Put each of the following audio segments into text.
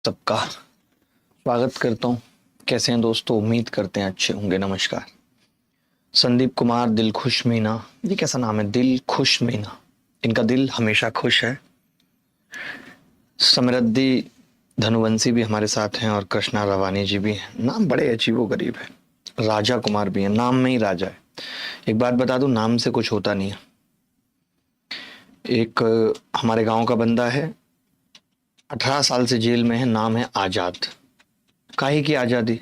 सबका स्वागत करता हूँ। कैसे हैं दोस्तों? उम्मीद करते हैं अच्छे होंगे। नमस्कार। संदीप कुमार दिल खुश मीना, ये कैसा नाम है? दिल खुश मीना, इनका दिल हमेशा खुश है। समृद्धि धनुवंशी भी हमारे साथ हैं और कृष्णा रवानी जी भी हैं। नाम बड़े अजीबो गरीब है। राजा कुमार भी है, नाम में ही राजा है। एक बात बता दूं, नाम से कुछ होता नहीं है। एक हमारे गांव का बंदा है, 18 साल से जेल में है, नाम है आजाद। काहे की आजादी?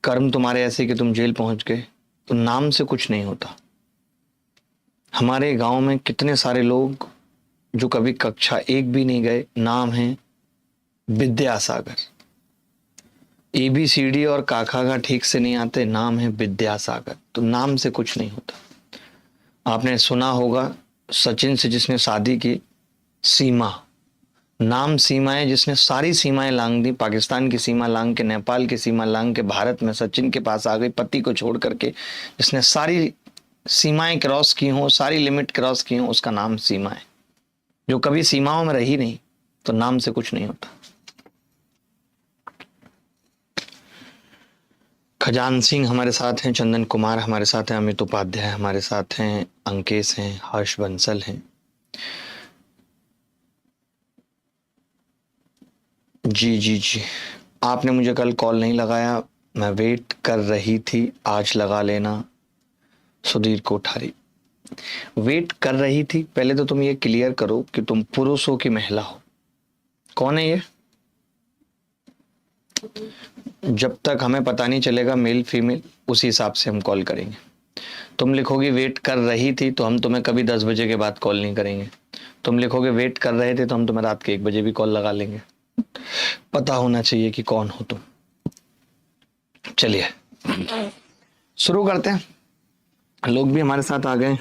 कर्म तुम्हारे ऐसे कि तुम जेल पहुंच गए, तो नाम से कुछ नहीं होता। हमारे गांव में कितने सारे लोग जो कभी कक्षा 1 भी नहीं गए, नाम है विद्यासागर। ABCD और काका का ठीक से नहीं आते, नाम है विद्यासागर। तो नाम से कुछ नहीं होता। आपने सुना होगा सचिन से जिसने शादी की, सीमा। नाम सीमा है, जिसने सारी सीमाएं लांग दी। पाकिस्तान की सीमा लांग के, नेपाल की सीमा लांग के भारत में सचिन के पास आ गई, पति को छोड़ करके। जिसने सारी सीमाएं क्रॉस की हों, सारी लिमिट क्रॉस की हों, उसका नाम सीमा है। जो कभी सीमाओं में रही नहीं, तो नाम से कुछ नहीं होता। खजान सिंह हमारे साथ हैं, चंदन कुमार हमारे साथ हैं, अमित उपाध्याय हमारे साथ हैं, अंकेश हैं, हर्ष बंसल हैं। जी जी जी, आपने मुझे कल कॉल नहीं लगाया, मैं वेट कर रही थी, आज लगा लेना। सुधीर कोठारी, वेट कर रही थी। पहले तो तुम ये क्लियर करो कि तुम पुरुष हो कि महिला हो। कौन है ये? जब तक हमें पता नहीं चलेगा मेल फीमेल, उसी हिसाब से हम कॉल करेंगे। तुम लिखोगे वेट कर रही थी, तो हम तुम्हें कभी 10 बजे के बाद कॉल नहीं करेंगे। तुम लिखोगे वेट कर रहे थे, तो हम तुम्हें रात के 1 बजे भी कॉल लगा लेंगे। पता होना चाहिए कि कौन हो तुम। चलिए शुरू करते हैं। लोग भी हमारे साथ आ गए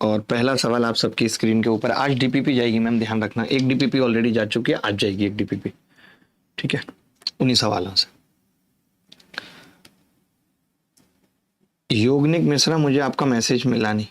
और पहला सवाल आप सबकी स्क्रीन के ऊपर। आज DPP जाएगी मैम, ध्यान रखना। एक DPP ऑलरेडी जा चुकी है, आज जाएगी एक DPP, ठीक है? उन्हीं सवालों से। योगनिक मिश्रा, मुझे आपका मैसेज मिला नहीं।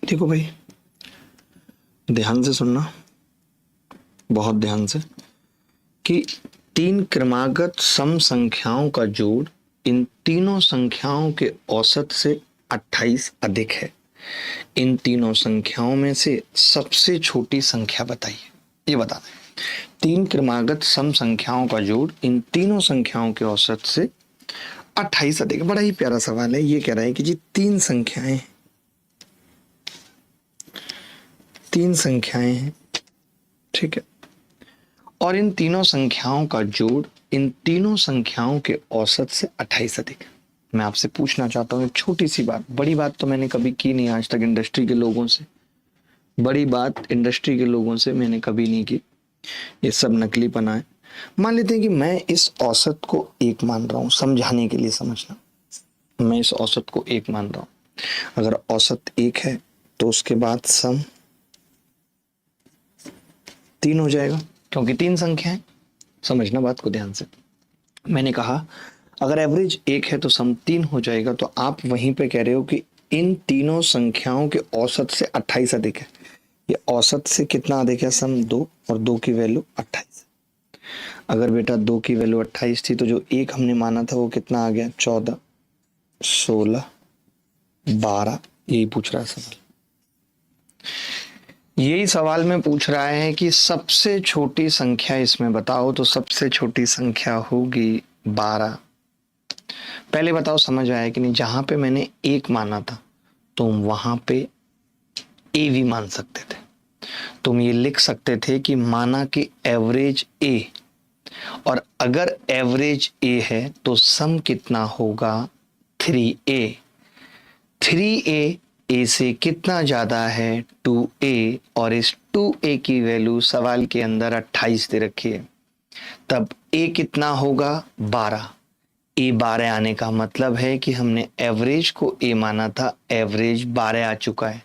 देखो भाई, ध्यान से सुनना, बहुत ध्यान से, कि 3 क्रमागत सम संख्याओं का जोड़ इन तीनों संख्याओं के औसत से 28 अधिक है। इन तीनों संख्याओं में से सबसे छोटी संख्या बताइए। ये बता दें, 3 क्रमागत सम संख्याओं का जोड़ इन तीनों संख्याओं के औसत से 28 अधिक। बड़ा ही प्यारा सवाल है। ये कह रहा है कि जी 3 संख्याएं, 3 संख्याएं हैं, ठीक है, और इन तीनों संख्याओं का जोड़ इन तीनों संख्याओं के औसत से 28 अधिक। मैं आपसे पूछना चाहता हूं एक छोटी सी बात। बड़ी बात तो मैंने कभी की नहीं आज तक इंडस्ट्री के लोगों से। बड़ी बात इंडस्ट्री के लोगों से मैंने कभी नहीं की। ये सब नकलीपना है। मान लेते हैं कि मैं इस औसत को 1 मान रहा हूं, समझाने के लिए समझना। मैं इस औसत को 1 मान रहा हूं। अगर औसत 1 है तो उसके बाद सम 3 हो जाएगा, क्योंकि 3 संख्या है। समझना बात को ध्यान से। मैंने कहा अगर एवरेज 1 है तो सम 3 हो जाएगा। तो आप वहीं पे कह रहे हो कि इन तीनों संख्याओं के औसत से 28 अधिक है। ये औसत से कितना अधिक है? सम 2, और 2 की वैल्यू 28। अगर बेटा 2 की वैल्यू 28 थी, तो जो 1 हमने माना था वो कितना आ गया? 14, 16, 12। यही पूछ रहा है सवाल। यही सवाल में पूछ रहा है कि सबसे छोटी संख्या इसमें बताओ। तो सबसे छोटी संख्या होगी 12। पहले बताओ समझ आया कि नहीं? जहां पे मैंने 1 माना था, तुम वहां पे ए भी मान सकते थे। तुम ये लिख सकते थे कि माना कि एवरेज ए और अगर एवरेज ए है तो सम कितना होगा 3a। 3a ए से कितना ज्यादा है 2a, और इस 2a की वैल्यू सवाल के अंदर 28 दे रखी है, तब a कितना होगा 12। ए 12 आने का मतलब है कि हमने एवरेज को ए माना था, एवरेज 12 आ चुका है।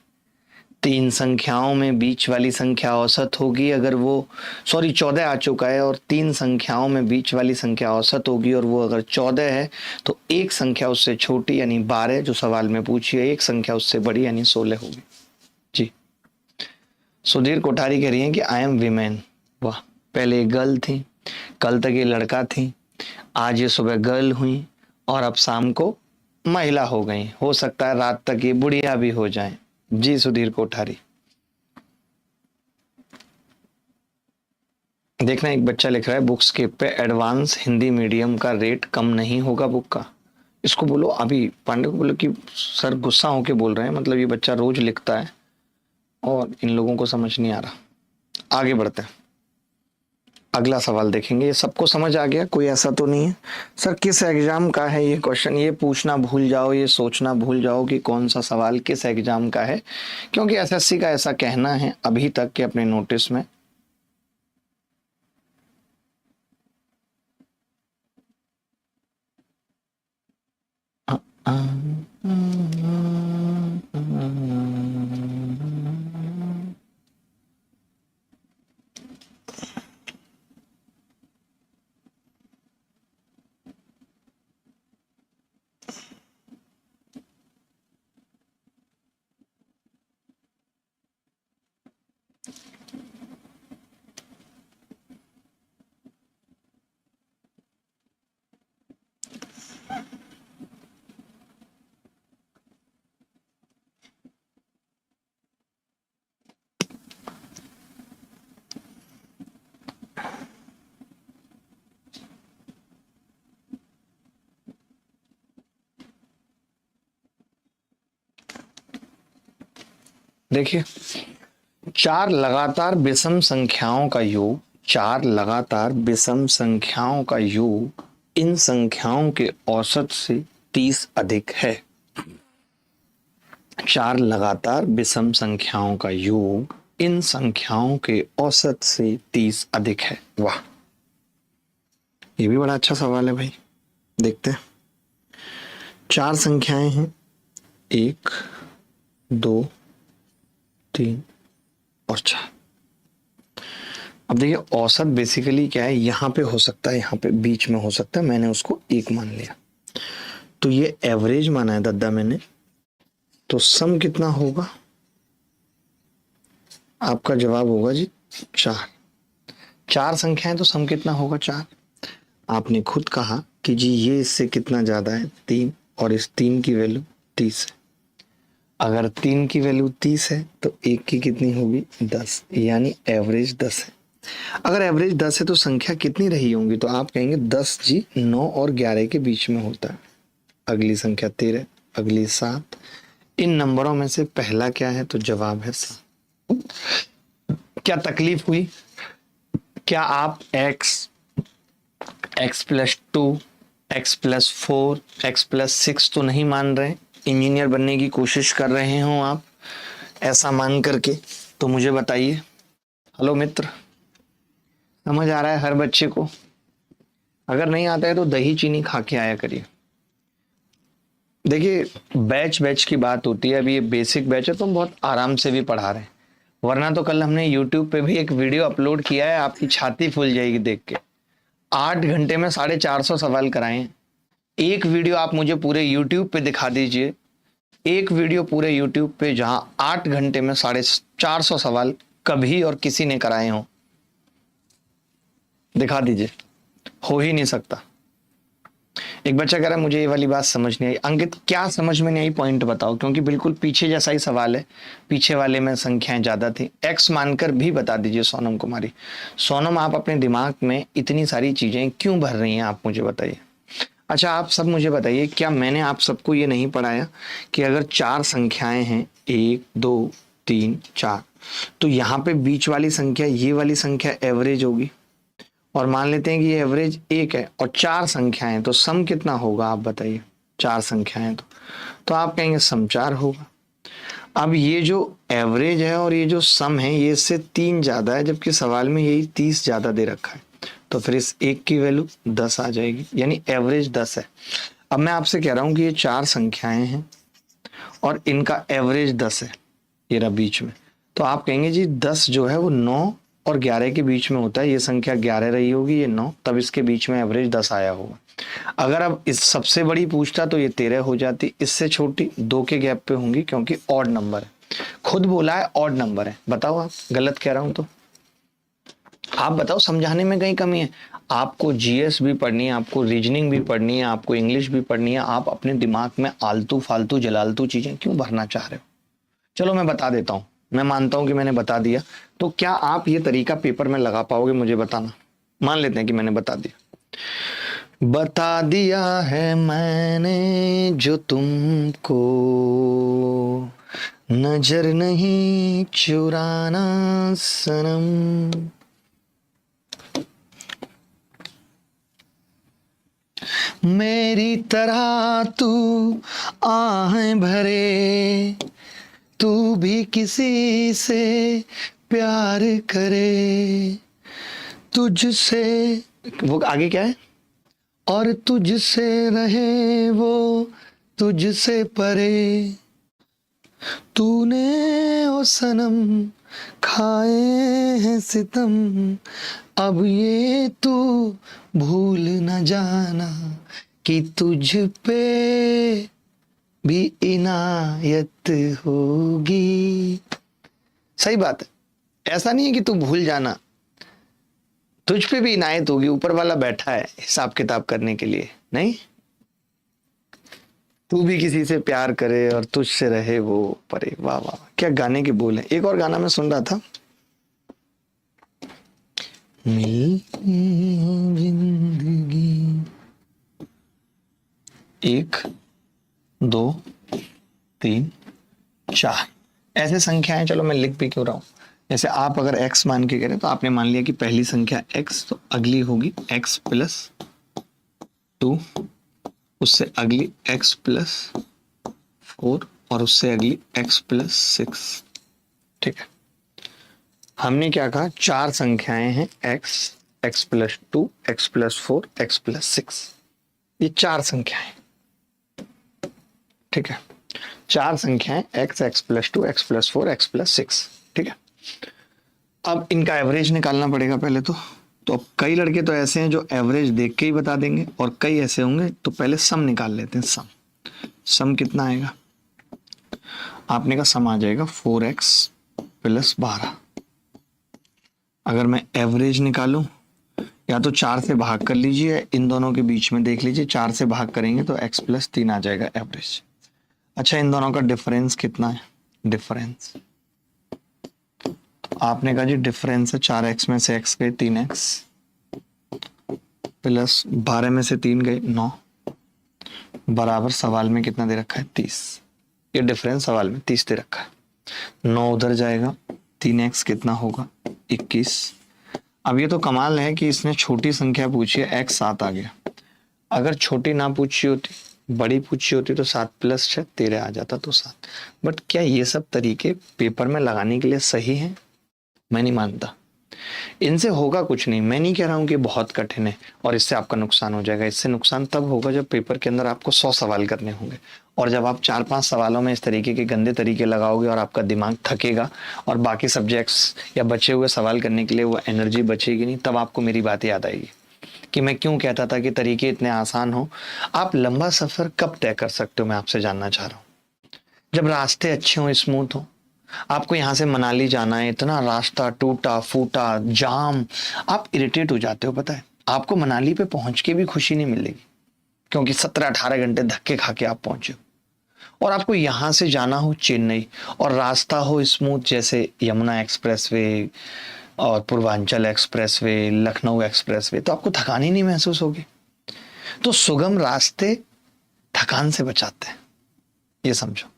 तीन संख्याओं में बीच वाली संख्या औसत होगी, अगर वो 14 आ चुका है, और तीन संख्याओं में बीच वाली संख्या औसत होगी और वो अगर 14 है तो एक संख्या उससे छोटी यानी 12 जो सवाल में पूछी है, एक संख्या उससे बड़ी यानी 16 होगी। जी, सुधीर कोठारी कह रही हैं कि आई एम वीमेन। वाह, पहले गर्ल थी, कल तक ये लड़का थी, आज ये सुबह गर्ल हुई और अब शाम को महिला हो गई, हो सकता है रात तक ये बुढ़िया भी हो जाए। जी सुधीर कोठारी। देखना, एक बच्चा लिख रहा है बुक्स के पे एडवांस हिंदी मीडियम का रेट कम नहीं होगा बुक का। इसको बोलो, अभी पांडे को बोलो कि सर गुस्सा होके बोल रहे हैं, मतलब ये बच्चा रोज लिखता है और इन लोगों को समझ नहीं आ रहा। आगे बढ़ते हैं, अगला सवाल देखेंगे। ये सबको समझ आ गया, कोई ऐसा तो नहीं है सर किस एग्जाम का है ये क्वेश्चन, ये पूछना भूल जाओ, ये सोचना भूल जाओ कि कौन सा सवाल किस एग्जाम का है, क्योंकि एसएससी का ऐसा कहना है अभी तक के अपने नोटिस में। देखिए, चार लगातार विषम संख्याओं का योग, चार लगातार विषम संख्याओं का योग इन संख्याओं के औसत से 30 अधिक है। चार लगातार विषम संख्याओं का योग इन संख्याओं के औसत से 30 अधिक है। वाह, ये भी बड़ा अच्छा सवाल है भाई। देखते हैं, चार संख्याएं हैं, 1 2 3 और 4। अब देखिए, औसत बेसिकली क्या है, यहां पे हो सकता है, यहां पे बीच में हो सकता है, मैंने उसको 1 मान लिया, तो ये एवरेज माना है दद्दा मैंने। तो सम कितना होगा, आपका जवाब होगा जी 4। चार संख्याएं तो सम कितना होगा 4। आपने खुद कहा कि जी ये इससे कितना ज्यादा है 3, और इस 3 की वैल्यू 30 है। अगर 3 की वैल्यू 30 है तो 1 की कितनी होगी 10, यानी एवरेज 10 है। अगर एवरेज 10 है तो संख्या कितनी रही होंगी, तो आप कहेंगे 10 जी 9 और 11 के बीच में होता है। अगली संख्या 13, अगली 7। इन नंबरों में से पहला क्या है, तो जवाब है 7। क्या तकलीफ हुई, क्या आप x+2, x+4, x+6 तो नहीं मान रहे, इंजीनियर बनने की कोशिश कर रहे हो आप ऐसा मान करके, तो मुझे बताइए। हेलो मित्र, समझ आ रहा है हर बच्चे को? अगर नहीं आता है तो दही चीनी खा के आया करिए। देखिए, बैच की बात होती है, अभी ये बेसिक बैच है तो हम बहुत आराम से भी पढ़ा रहे हैं, वरना तो कल हमने यूट्यूब पे भी एक वीडियो अपलोड किया है, आपकी छाती फूल जाएगी देख के। 8 घंटे में 450 सवाल कराए। एक वीडियो आप मुझे पूरे यूट्यूब पे दिखा दीजिए, एक वीडियो पूरे यूट्यूब पे जहां 8 घंटे में 450 सवाल कभी और किसी ने कराए हों, दिखा दीजिए। हो ही नहीं सकता। एक बच्चा कह रहा है मुझे ये वाली बात समझ नहीं आई। अंकित, क्या समझ में नहीं आई, पॉइंट बताओ, क्योंकि बिल्कुल पीछे जैसा ही सवाल है, पीछे वाले में संख्याएं ज्यादा थी। एक्स मानकर भी बता दीजिए सोनम कुमारी। सोनम, आप अपने दिमाग में इतनी सारी चीजें क्यों भर रही हैं, आप मुझे बताइए। अच्छा, आप सब मुझे बताइए, क्या मैंने आप सबको ये नहीं पढ़ाया कि अगर 4 संख्याएं हैं, 1 2 3 4, तो यहाँ पे बीच वाली संख्या, ये वाली संख्या एवरेज होगी, और मान लेते हैं कि ये एवरेज 1 है और 4 संख्याएं, तो सम कितना होगा आप बताइए। 4 संख्याएं तो आप कहेंगे सम 4 होगा। अब ये जो एवरेज है और ये जो सम है ये इससे 3 ज्यादा है, जबकि सवाल में यही 30 ज्यादा दे रखा है, तो फिर इस एक की वैल्यू 10 आ जाएगी, यानी एवरेज 10 है। अब मैं आपसे कह रहा हूं कि ये 4 संख्याएं हैं और इनका एवरेज 10 है, ये रहा बीच में, तो आप कहेंगे जी 10 जो है वो 9 और 11 के बीच में होता है, ये संख्या 11 रही होगी, ये 9, तब इसके बीच में एवरेज 10 आया होगा। अगर अब इस सबसे बड़ी पूछता तो ये 13 हो जाती, इससे छोटी 2 के गैप पे होंगी क्योंकि ऑड नंबर है, खुद बोला है ऑड नंबर है। बताओ आप गलत कह रहा हूं तो आप बताओ, समझाने में कहीं कमी है? आपको जीएस भी पढ़नी है, आपको रीजनिंग भी पढ़नी है, आपको इंग्लिश भी पढ़नी है, आप अपने दिमाग में आलतू फालतू जलालतू चीजें क्यों भरना चाह रहे हो? चलो मैं बता देता हूं, मैं मानता हूं कि मैंने बता दिया, तो क्या आप ये तरीका पेपर में लगा पाओगे? मुझे बताना। मान लेते हैं कि मैंने बता दिया है मैंने जो तुमको, नजर नहीं चुराना सनम। मेरी तरह तू आहें भरे, तू भी किसी से प्यार करे, तुझसे, वो आगे क्या है, और तुझसे रहे वो तुझसे परे, तूने ओ सनम खाए हैं सितम, अब ये तू भूल न जाना कि तुझ पे भी इनायत होगी। सही बात है, ऐसा नहीं है कि तू भूल जाना, तुझ पे भी इनायत होगी, ऊपर वाला बैठा है हिसाब किताब करने के लिए। नहीं, तू भी किसी से प्यार करे और तुझसे रहे वो परे। वाह वाह, क्या गाने के बोल हैं। एक और गाना मैं सुन रहा था, जिंदगी 1 2 3 4 ऐसे संख्याएं, चलो मैं लिख भी क्यों रहा हूं। जैसे आप अगर x मान के करें तो आपने मान लिया कि पहली संख्या x, तो अगली होगी x प्लस 2, उससे अगली x प्लस 4 और उससे अगली x प्लस 6। ठीक है, हमने क्या कहा, 4 संख्याएं हैं x, x plus 2, x plus 4, x plus 6, ये 4 संख्याएं। ठीक है, 4 संख्याएं x, x plus 2, x plus 4, x plus 6। ठीक है, अब इनका एवरेज निकालना पड़ेगा पहले तो कई लड़के तो ऐसे हैं जो एवरेज देख के ही बता देंगे और कई ऐसे होंगे, तो पहले सम निकाल लेते हैं। सम कितना आएगा, आपने का सम आ जाएगा 4x प्लस 12। अगर मैं एवरेज निकालूं, या तो 4 से भाग कर लीजिए, इन दोनों के बीच में देख लीजिए, 4 से भाग करेंगे तो x प्लस 3 आ जाएगा एवरेज। अच्छा, इन दोनों का डिफरेंस कितना है, डिफरेंस आपने कहा जी डिफरेंस है 4x में से x गए 3x प्लस 12 में से 3 गए 9 बराबर सवाल में कितना दे रखा है 30। ये डिफरेंस सवाल में 30 दे रखा है, 9 उधर जाएगा, 3x कितना होगा 21। अब ये तो कमाल है कि इसने छोटी संख्या पूछी है, x 7 आ गया। अगर छोटी ना पूछी होती, बड़ी पूछी होती तो 7 प्लस 6 13 आ जाता, तो 7। बट क्या ये सब तरीके पेपर में लगाने के लिए सही हैं? मैं नहीं मानता, इनसे होगा कुछ नहीं। मैं नहीं कह रहा हूं कि बहुत कठिन है और इससे आपका नुकसान हो जाएगा। इससे नुकसान तब होगा जब पेपर के अंदर आपको 100 सवाल करने होंगे, और जब आप 4-5 सवालों में इस तरीके के गंदे तरीके लगाओगे और आपका दिमाग थकेगा और बाकी सब्जेक्ट्स या बचे हुए सवाल करने के लिए वो एनर्जी बचेगी नहीं, तब आपको मेरी बात याद आएगी कि मैं क्यों कहता था कि तरीके इतने आसान हो। आप लंबा सफर कब तय कर सकते हो, मैं आपसे जानना चाह रहा हूँ? जब रास्ते अच्छे हों, स्मूथ हो। आपको यहाँ से मनाली जाना है, इतना रास्ता टूटा फूटा जाम, आप इरिटेट हो जाते हो। पता है, आपको मनाली पे पहुंच के भी खुशी नहीं मिलेगी क्योंकि 17-18 घंटे धक्के खा के आप पहुंचे हो। और आपको यहाँ से जाना हो चेन्नई और रास्ता हो स्मूथ, जैसे यमुना एक्सप्रेसवे और पूर्वांचल एक्सप्रेसवे, लखनऊ एक्सप्रेसवे, तो आपको थकान ही नहीं महसूस होगी। तो सुगम रास्ते थकान से बचाते हैं, ये समझो।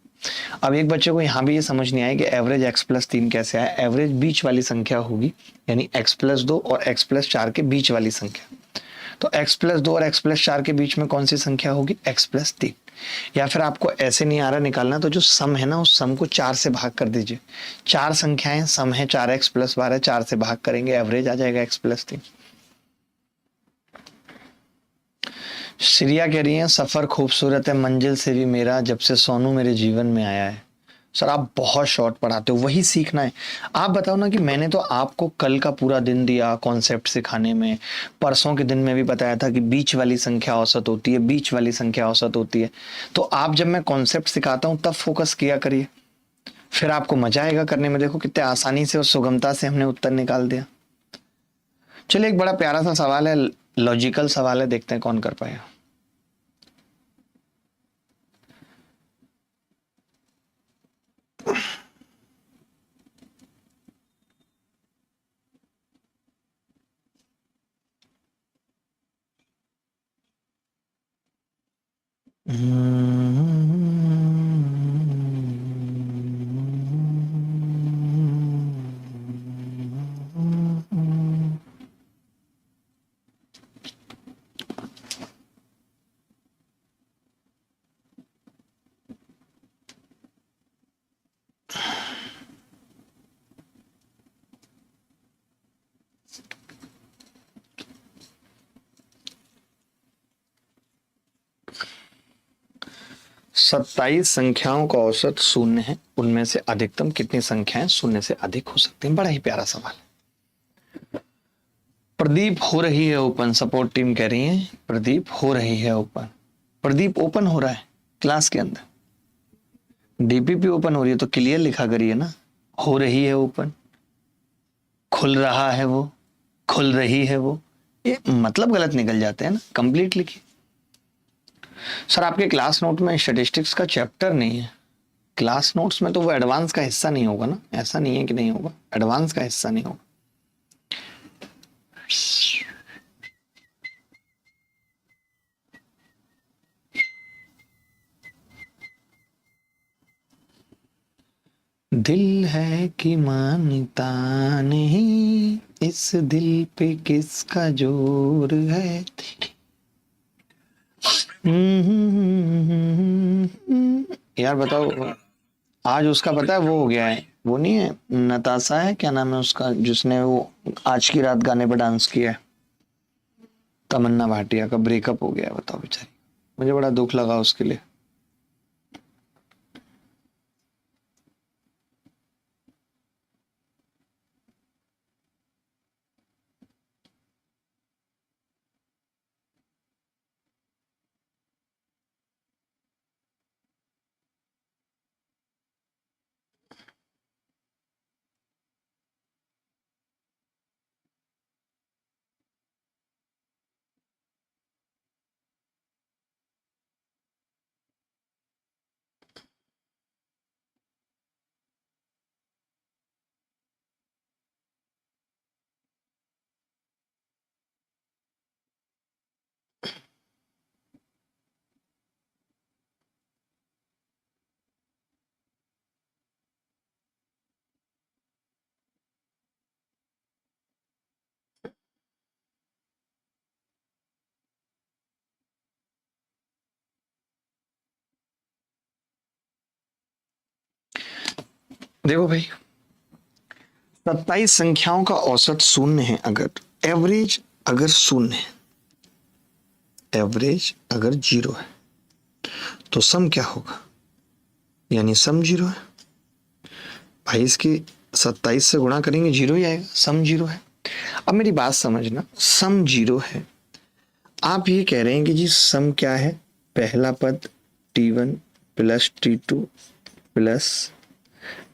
अब एक बच्चे को यहाँ भी ये समझ नहीं आया कि एवरेज x+3 कैसे आया। एवरेज बीच वाली संख्या होगी, यानी x+2 और x+4 के बीच वाली संख्या। तो x+2 और x+4 के बीच में कौन सी संख्या होगी? x+3। या फिर आपको ऐसे नहीं आ रहा निकालना, तो जो सम है ना, उस सम को 4 से भाग कर दीजिए। 4 संख्याएं सम है, 4x+12, 4 से भाग करेंगे, एवरेज आ जाएगा x+3। श्रिया कह रही है सफर खूबसूरत है मंजिल से भी मेरा, जब से सोनू मेरे जीवन में आया है। सर आप बहुत शॉर्ट पढ़ाते हो, वही सीखना है। आप बताओ ना कि मैंने तो आपको कल का पूरा दिन दिया कॉन्सेप्ट सिखाने में, परसों के दिन में भी बताया था कि बीच वाली संख्या औसत होती है, बीच वाली संख्या औसत होती है। तो आप जब मैं कॉन्सेप्ट सिखाता हूं तब फोकस किया करिए, फिर आपको मजा आएगा करने में। देखो कितने आसानी से और सुगमता से हमने उत्तर निकाल दिया। चलिए एक बड़ा प्यारा सा सवाल है, लॉजिकल सवाल है, देखते हैं कौन कर पाएगा। सत्ताईस संख्याओं का औसत शून्य है, उनमें से अधिकतम कितनी संख्याएं शून्य से अधिक हो सकती हैं? बड़ा ही प्यारा सवाल है। प्रदीप हो रही है ओपन, सपोर्ट टीम कह रही है प्रदीप हो रही है ओपन। प्रदीप ओपन हो रहा है क्लास के अंदर, डीपीपी ओपन हो रही है तो क्लियर लिखा करिए ना, हो रही है ओपन, खुल रहा है वो, खुल रही है वो, ये मतलब गलत निकल जाते हैं ना, कंप्लीट लिखिए। सर आपके क्लास नोट में स्टैटिस्टिक्स का चैप्टर नहीं है। क्लास नोट्स में तो वो एडवांस का हिस्सा नहीं होगा ना, ऐसा नहीं है कि नहीं होगा, एडवांस का हिस्सा नहीं होगा। दिल है कि मानता नहीं, इस दिल पे किसका जोर है। यार बताओ, आज उसका पता है वो हो गया है, वो नहीं है नताशा है, क्या नाम है उसका, जिसने वो आज की रात गाने पर डांस किया है, तमन्ना भाटिया का ब्रेकअप हो गया है। बताओ बेचारी, मुझे बड़ा दुख लगा उसके लिए। देखो भाई, 27 संख्याओं का औसत शून्य है, अगर एवरेज अगर शून्य है, एवरेज अगर 0 है, तो सम क्या होगा? यानी सम 0 है भाई, इसकी 27 से गुणा करेंगे 0 ही आएगा, सम 0 है। अब मेरी बात समझना, सम 0 है, आप ये कह रहे हैं कि जी सम क्या है, पहला पद t1 प्लस t2 प्लस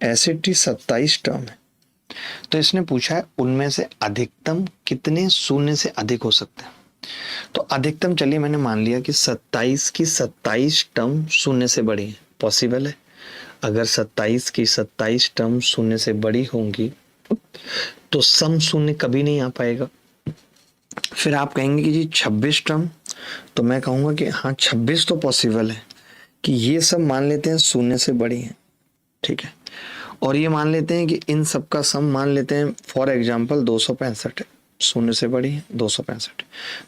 ऐसे t 27 टर्म है। तो इसने पूछा है उनमें से अधिकतम कितने शून्य से अधिक हो सकते हैं। तो अधिकतम, चलिए मैंने मान लिया कि 27 की 27 टर्म शून्य से बड़ी है, पॉसिबल है। अगर 27 की 27 टर्म शून्य से बड़ी होंगी तो सम शून्य कभी नहीं आ पाएगा। फिर आप कहेंगे कि जी 26 टर्म, तो मैं कहूंगा कि हाँ 26 तो पॉसिबल है, कि ये सब मान लेते हैं शून्य से बड़ी है, ठीक है, और ये मान लेते हैं कि इन सब का सम मान लेते हैं फॉर एग्जाम्पल 265 है, शून्य से बड़ी है 265,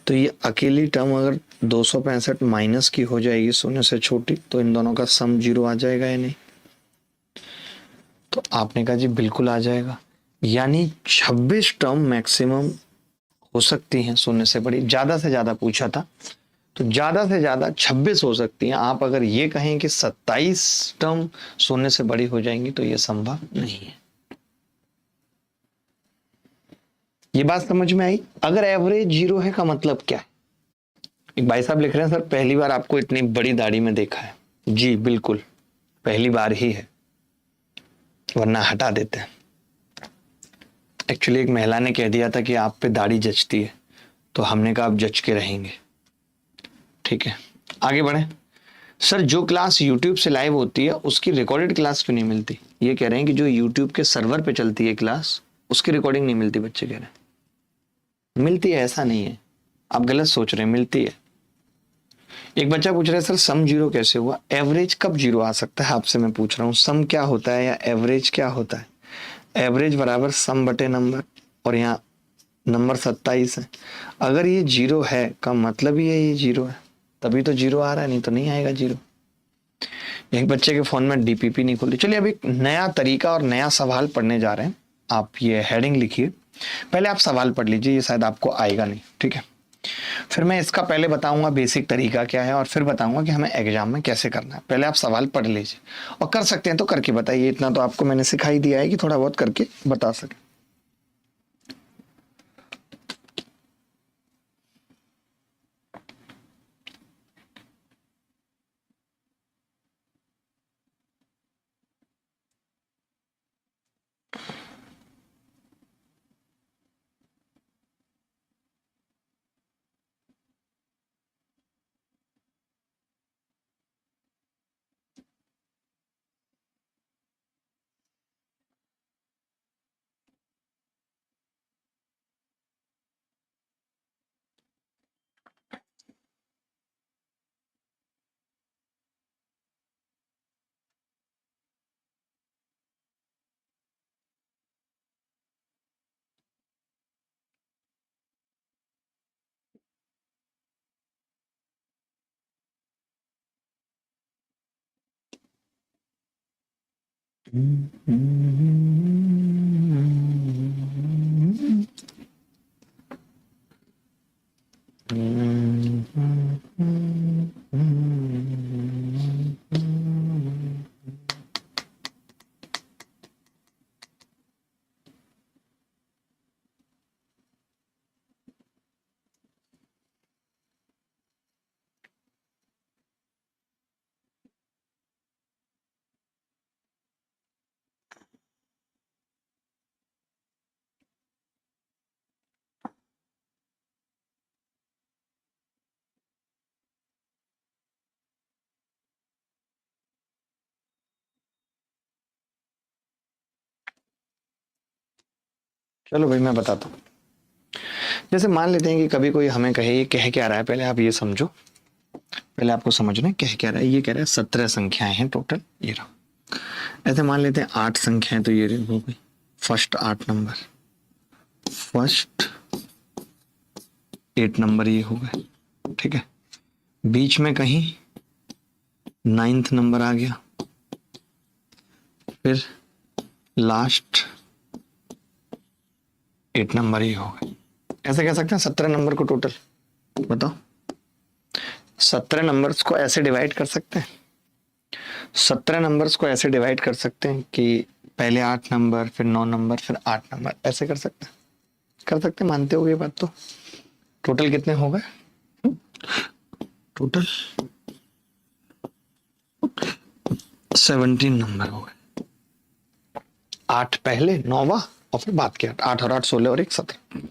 तो ये अकेली टर्म अगर 265 माइनस की हो जाएगी शून्य से छोटी, तो इन दोनों का सम 0 आ जाएगा या नहीं? तो आपने कहा जी बिल्कुल आ जाएगा, यानी 26 टर्म मैक्सिमम हो सकती हैं शून्य से बड़ी। ज्यादा से ज्यादा पूछा था तो ज्यादा से ज्यादा 26 हो सकती हैं। आप अगर ये कहें कि 27 टर्म शून्य से बड़ी हो जाएंगी तो ये संभव नहीं है। ये बात समझ में आई? अगर एवरेज 0 है का मतलब क्या है? एक भाई साहब लिख रहे हैं सर पहली बार आपको इतनी बड़ी दाढ़ी में देखा है। जी बिल्कुल पहली बार ही है, वरना हटा देते हैं। एक्चुअली एक महिला ने कह दिया था कि आप पे दाढ़ी जचती है, तो हमने कहा आप जच के रहेंगे। ठीक है, आगे बढ़े। सर जो क्लास YouTube से लाइव होती है उसकी रिकॉर्डेड क्लास क्यों नहीं मिलती? ये कह रहे हैं कि जो YouTube के सर्वर पे चलती है क्लास उसकी रिकॉर्डिंग नहीं मिलती। बच्चे कह रहे हैं मिलती है, ऐसा नहीं है, आप गलत सोच रहे हैं, मिलती है। एक बच्चा पूछ रहा है सर सम 0 कैसे हुआ? एवरेज कब 0 आ सकता है आपसे मैं पूछ रहा हूँ। सम क्या होता है या एवरेज क्या होता है? एवरेज बराबर सम बटे नंबर, और यहाँ नंबर 27 है। अगर ये 0 है का मतलब ही है ये 0 है, तभी तो 0 आ रहा है, नहीं तो नहीं आएगा 0। एक बच्चे के फोन में डीपीपी नहीं खुलती। चलिए अब एक नया तरीका और नया सवाल पढ़ने जा रहे हैं। आप ये हेडिंग लिखिए, पहले आप सवाल पढ़ लीजिए, ये शायद आपको आएगा नहीं, ठीक है। फिर मैं इसका पहले बताऊंगा बेसिक तरीका क्या है, और फिर बताऊंगा कि हमें एग्जाम में कैसे करना है। पहले आप सवाल पढ़ लीजिए, और कर सकते हैं तो करके बताइए। इतना तो आपको मैंने सिखाई दिया है कि थोड़ा बहुत करके बता सके। चलो भाई मैं बताता हूँ। जैसे मान लेते हैं कि कभी कोई हमें कहे ये कह क्या रहा है, पहले आप ये समझो, पहले आपको समझना है कह क्या रहा है। ये कह रहा है 17 संख्याएं हैं टोटल, ये रहा। ऐसे मान लेते हैं 8 संख्याएं, तो ये हो गई फर्स्ट 8 नंबर, फर्स्ट 8 नंबर ये हो गए, ठीक है। बीच में कहीं 9th नंबर आ गया, फिर लास्ट 8 नंबर ही हो गए। ऐसे कह सकते हैं 17 नंबर को टोटल। बताओ 17 नंबर्स को ऐसे डिवाइड कर सकते हैं, 17 नंबर्स को ऐसे डिवाइड कर सकते हैं कि पहले 8 नंबर, फिर 9 नंबर, फिर 8 नंबर, ऐसे कर सकते हैं? कर सकते हैं, मानते हो ये बात? तो टोटल कितने हो गए? टोटल 17 नंबर हो गए। 8 पहले, 9वां, और फिर बाद के 8, 8 और 8 16 और 1 17।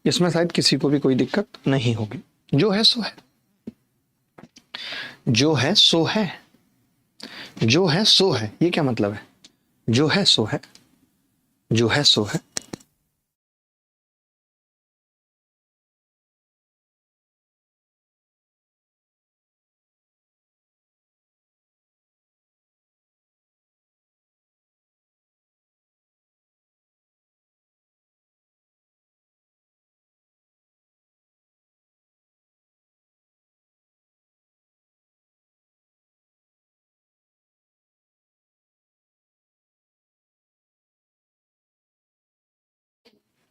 इसमें शायद किसी को भी कोई दिक्कत नहीं होगी। जो है सो है, जो है सो है, जो है सो है। ये क्या मतलब है? जो है सो है, जो है सो है।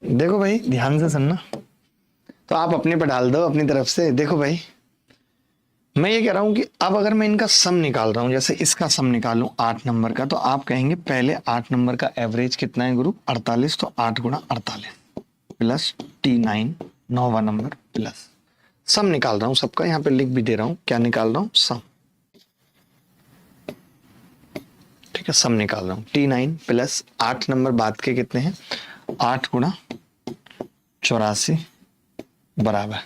देखो भाई ध्यान से सुनना, तो आप अपने पे डाल दो अपनी तरफ से। देखो भाई मैं ये कह रहा हूं कि अब अगर मैं इनका सम निकाल रहा हूं, जैसे इसका सम निकालूं 8 नंबर का, तो आप कहेंगे पहले 8 नंबर का एवरेज कितना है गुरु, 48, तो 8 गुणा 48 प्लस T9 9वां नंबर प्लस सम निकाल रहा हूं सबका, यहां पे लिख भी दे रहा हूं क्या निकाल रहा हूं, सम। ठीक है, सम निकाल रहा हूं T9 प्लस 8 नंबर बाद के कितने हैं, 8 गुणा 84 बराबर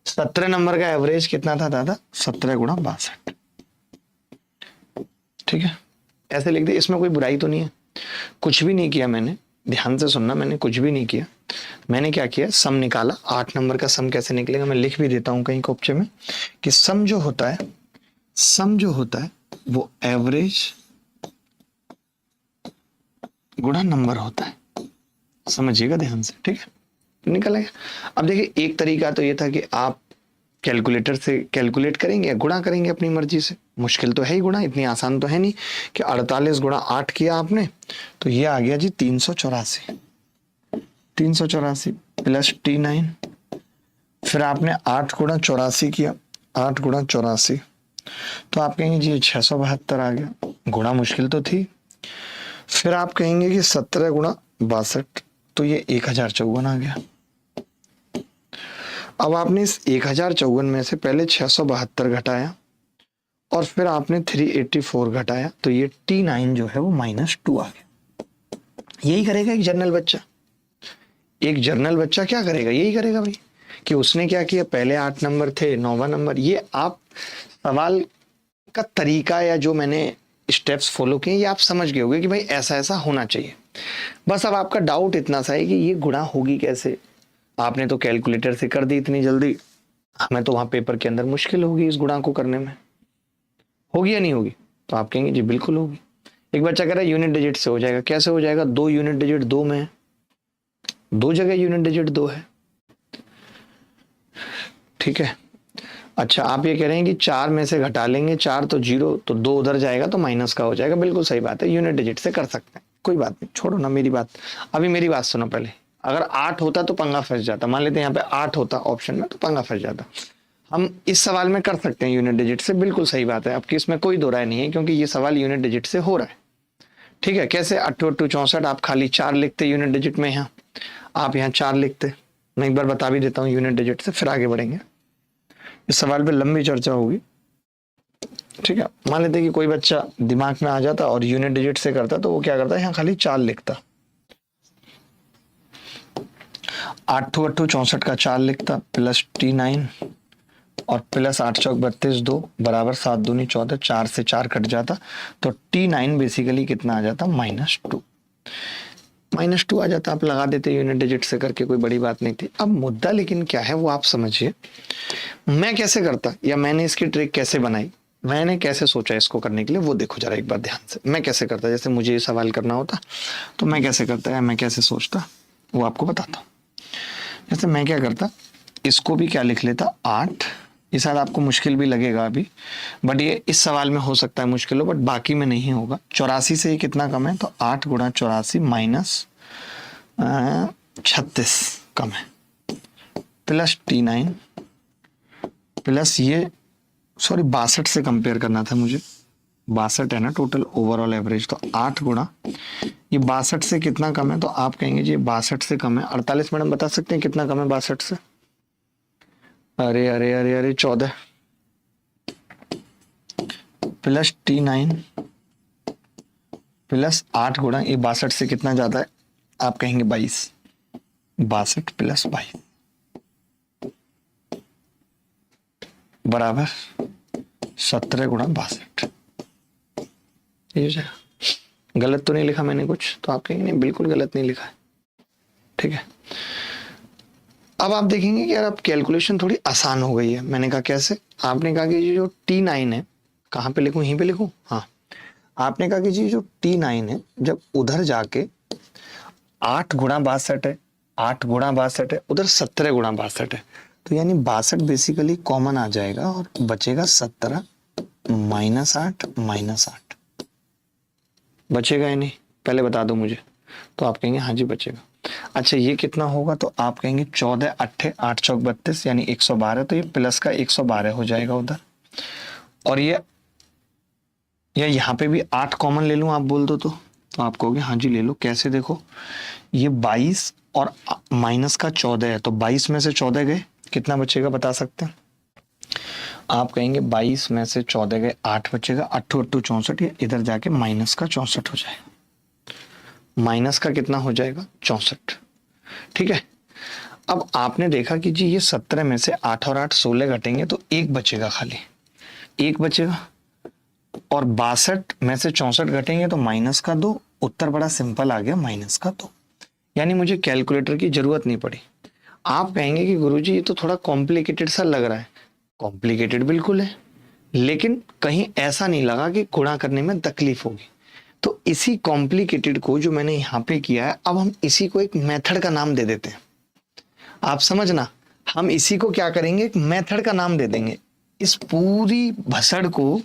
17 नंबर का एवरेज कितना था दादा, 17 गुणा 62। ठीक है, ऐसे लिख दे, इसमें कोई बुराई तो नहीं है, कुछ भी नहीं किया मैंने, ध्यान से सुनना, मैंने कुछ भी नहीं किया। मैंने क्या किया, सम निकाला। 8 नंबर का सम कैसे निकलेगा, मैं लिख भी देता हूं कहीं कोपचे में कि सम जो होता है, सम जो होता है वो एवरेज गुणा नंबर होता है, समझिएगा ध्यान से। ठीक है, निकल आया। अब देखिए एक तरीका तो ये था कि आप कैलकुलेटर से कैलकुलेट करेंगे या गुणा करेंगे अपनी मर्जी से, मुश्किल तो है ही गुणा, इतनी आसान तो है नहीं कि 48 गुणा 8 किया आपने तो ये आ गया जी 384, 384 प्लस T9, फिर आपने 8 गुणा 84 किया, 8 गुणा 84 तो आप कहेंगे जी 672 आ गया, गुणा मुश्किल तो थी। फिर आप कहेंगे कि 17 गुणा 62 तो ये 1054 आ गया। अब आपने इस 1054 में से पहले 672 घटाया और फिर आपने 384 घटाया तो ये T9 जो है वो -2 आ गया। यही करेगा एक जर्नल बच्चा, एक जर्नल बच्चा क्या करेगा, यही करेगा भाई कि उसने क्या किया, पहले 8 नंबर थे 9वां नंबर। ये आप सवाल का तरीका या जो मैंने स्टेप्स फॉलो किए ये आप समझ गए होंगे कि भाई ऐसा ऐसा होना चाहिए। बस अब आपका डाउट इतना सा है कि ये गुणा होगी कैसे, आपने तो कैलकुलेटर से कर दी इतनी जल्दी, हमें तो वहां पेपर के अंदर मुश्किल होगी इस गुणा को करने में, होगी या नहीं होगी, तो आप कहेंगे जी बिल्कुल होगी। एक बच्चा कह रहा है यूनिट डिजिट से हो जाएगा, कैसे हो जाएगा, 2 यूनिट डिजिट 2 में है, 2 जगह यूनिट डिजिट 2 है। ठीक है, अच्छा आप ये कह रहे हैं कि 4 में से घटा लेंगे, 4 तो 0 तो 2 उधर जाएगा तो माइनस का हो जाएगा, बिल्कुल सही बात है, यूनिट डिजिट से कर सकते हैं, कोई बात नहीं, छोड़ो ना मेरी बात, अभी मेरी बात सुनो पहले। अगर 8 होता तो पंगा फंस जाता, मान लेते हैं यहाँ पे 8 होता ऑप्शन में तो पंगा फंस जाता। हम इस सवाल में कर सकते हैं यूनिट डिजिट से, बिल्कुल सही बात है आपकी, इसमें कोई दो राय नहीं है क्योंकि ये सवाल यूनिट डिजिट से हो रहा है। ठीक है, कैसे 8 8 64, आप खाली 4 लिखते यूनिट डिजिट में, यहाँ आप यहाँ 4 लिखते। मैं एक बार बता भी देता हूँ यूनिट डिजिट से, फिर आगे बढ़ेंगे, इस सवाल पे लंबी चर्चा होगी। ठीक है, मान लेते हैं कि कोई बच्चा दिमाग में आ जाता और यूनिट डिजिट से करता तो वो क्या करता है, यहाँ खाली 4 लिखता, 8 8 64 का 4 लिखता प्लस T9 और प्लस 8 चौक 32 2 बराबर 7 दूनी 14, 4 से 4 कट जाता तो T9 बेसिकली कितना आ जाता, -2, -2 आ जाता। आप लगा देते यूनिट डिजिट से करके, कोई बड़ी बात नहीं थी। अब मुद्दा लेकिन क्या है वो आप समझिए, मैं कैसे करता या मैंने इसकी ट्रिक कैसे बनाई, मैंने कैसे सोचा इसको करने के लिए, वो देखो जरा एक बार ध्यान से। मैं कैसे करता, जैसे मुझे ये सवाल करना होता तो मैं कैसे करता या मैं कैसे सोचता वो आपको बताता हूँ। जैसे मैं क्या करता, इसको भी क्या लिख लेता 8, ये शायद आपको मुश्किल भी लगेगा अभी, बट ये इस सवाल में हो सकता है मुश्किल हो, बट बाकी में नहीं होगा। 84 से ये कितना कम है, तो 8 गुणा 84 माइनस 36 कम है, प्लस T9 प्लस ये, सॉरी 62 से कंपेयर करना था मुझे, 62 है ना टोटल ओवरऑल एवरेज, तो 8 गुणा ये 62 से कितना कम है, तो आप कहेंगे जी 62 से कम है 48। मैडम बता सकते हैं कितना कम है 62 से, अरे अरे अरे अरे 14 प्लस T9 प्लस 8 गुणा ये 62 से कितना ज्यादा है, आप कहेंगे 22, 62 प्लस 22 बराबर 17 गुणा 62। ये हो जाएगा। गलत तो नहीं लिखा मैंने कुछ, तो आप कहेंगे नहीं बिल्कुल गलत नहीं लिखा है। ठीक है, अब आप देखेंगे कि यार अब कैलकुलेशन थोड़ी आसान हो गई है। मैंने कहा कैसे, आपने कहा कि ये जो T9 है, कहाँ पे लिखूं, यहीं पे लिखूं, हाँ, आपने कहा कि जी जो T9 है जब उधर जाके 8 गुणा 62 है, 8 गुणा 62 है, उधर 17 गुणा 62 है, तो यानी 62 बेसिकली कॉमन आ जाएगा और बचेगा 17 -8 -8, बचेगा या नहीं पहले बता दो मुझे, तो आप कहेंगे हाँ जी बचेगा। अच्छा ये कितना होगा, तो आप कहेंगे 14 अट्ठे 8 चौक 32 यानी 112, तो ये प्लस का 112 हो जाएगा उधर। और ये या यहाँ पे भी 8 कॉमन ले लूँ, आप बोल दो तो आप कहोगे हाँ जी ले लो। कैसे, देखो ये 22 और माइनस का 14 है, तो 22 में से 14 गए, कितना बचेगा बता सकते हैं? आप कहेंगे 22 में से 14 गए 8 बचेगा, 8 8 64, ये इधर जाके माइनस का 64 हो जाएगा। माइनस का कितना हो जाएगा 64, ठीक है। अब आपने देखा कि जी ये 17 में से 8 और 8 16 घटेंगे तो एक बचेगा, खाली एक बचेगा। और 62 में से 64 घटेंगे तो माइनस का 2। उत्तर बड़ा सिंपल आ गया, माइनस का 2। यानी मुझे कैलकुलेटर की जरूरत नहीं पड़ी। आप कहेंगे कि गुरुजी ये तो थोड़ा कॉम्प्लिकेटेड सा लग रहा है। कॉम्प्लिकेटेड बिल्कुल है, लेकिन कहीं ऐसा नहीं लगा कि गुणा करने में तकलीफ होगी। तो इसी कॉम्प्लिकेटेड को जो मैंने यहाँ पे किया है, अब हम इसी को एक मेथड का नाम दे देते हैं। आप समझना, हम इसी को क्या करेंगे, एक मेथड का नाम दे देंगे। इस पूरी भसड़ को,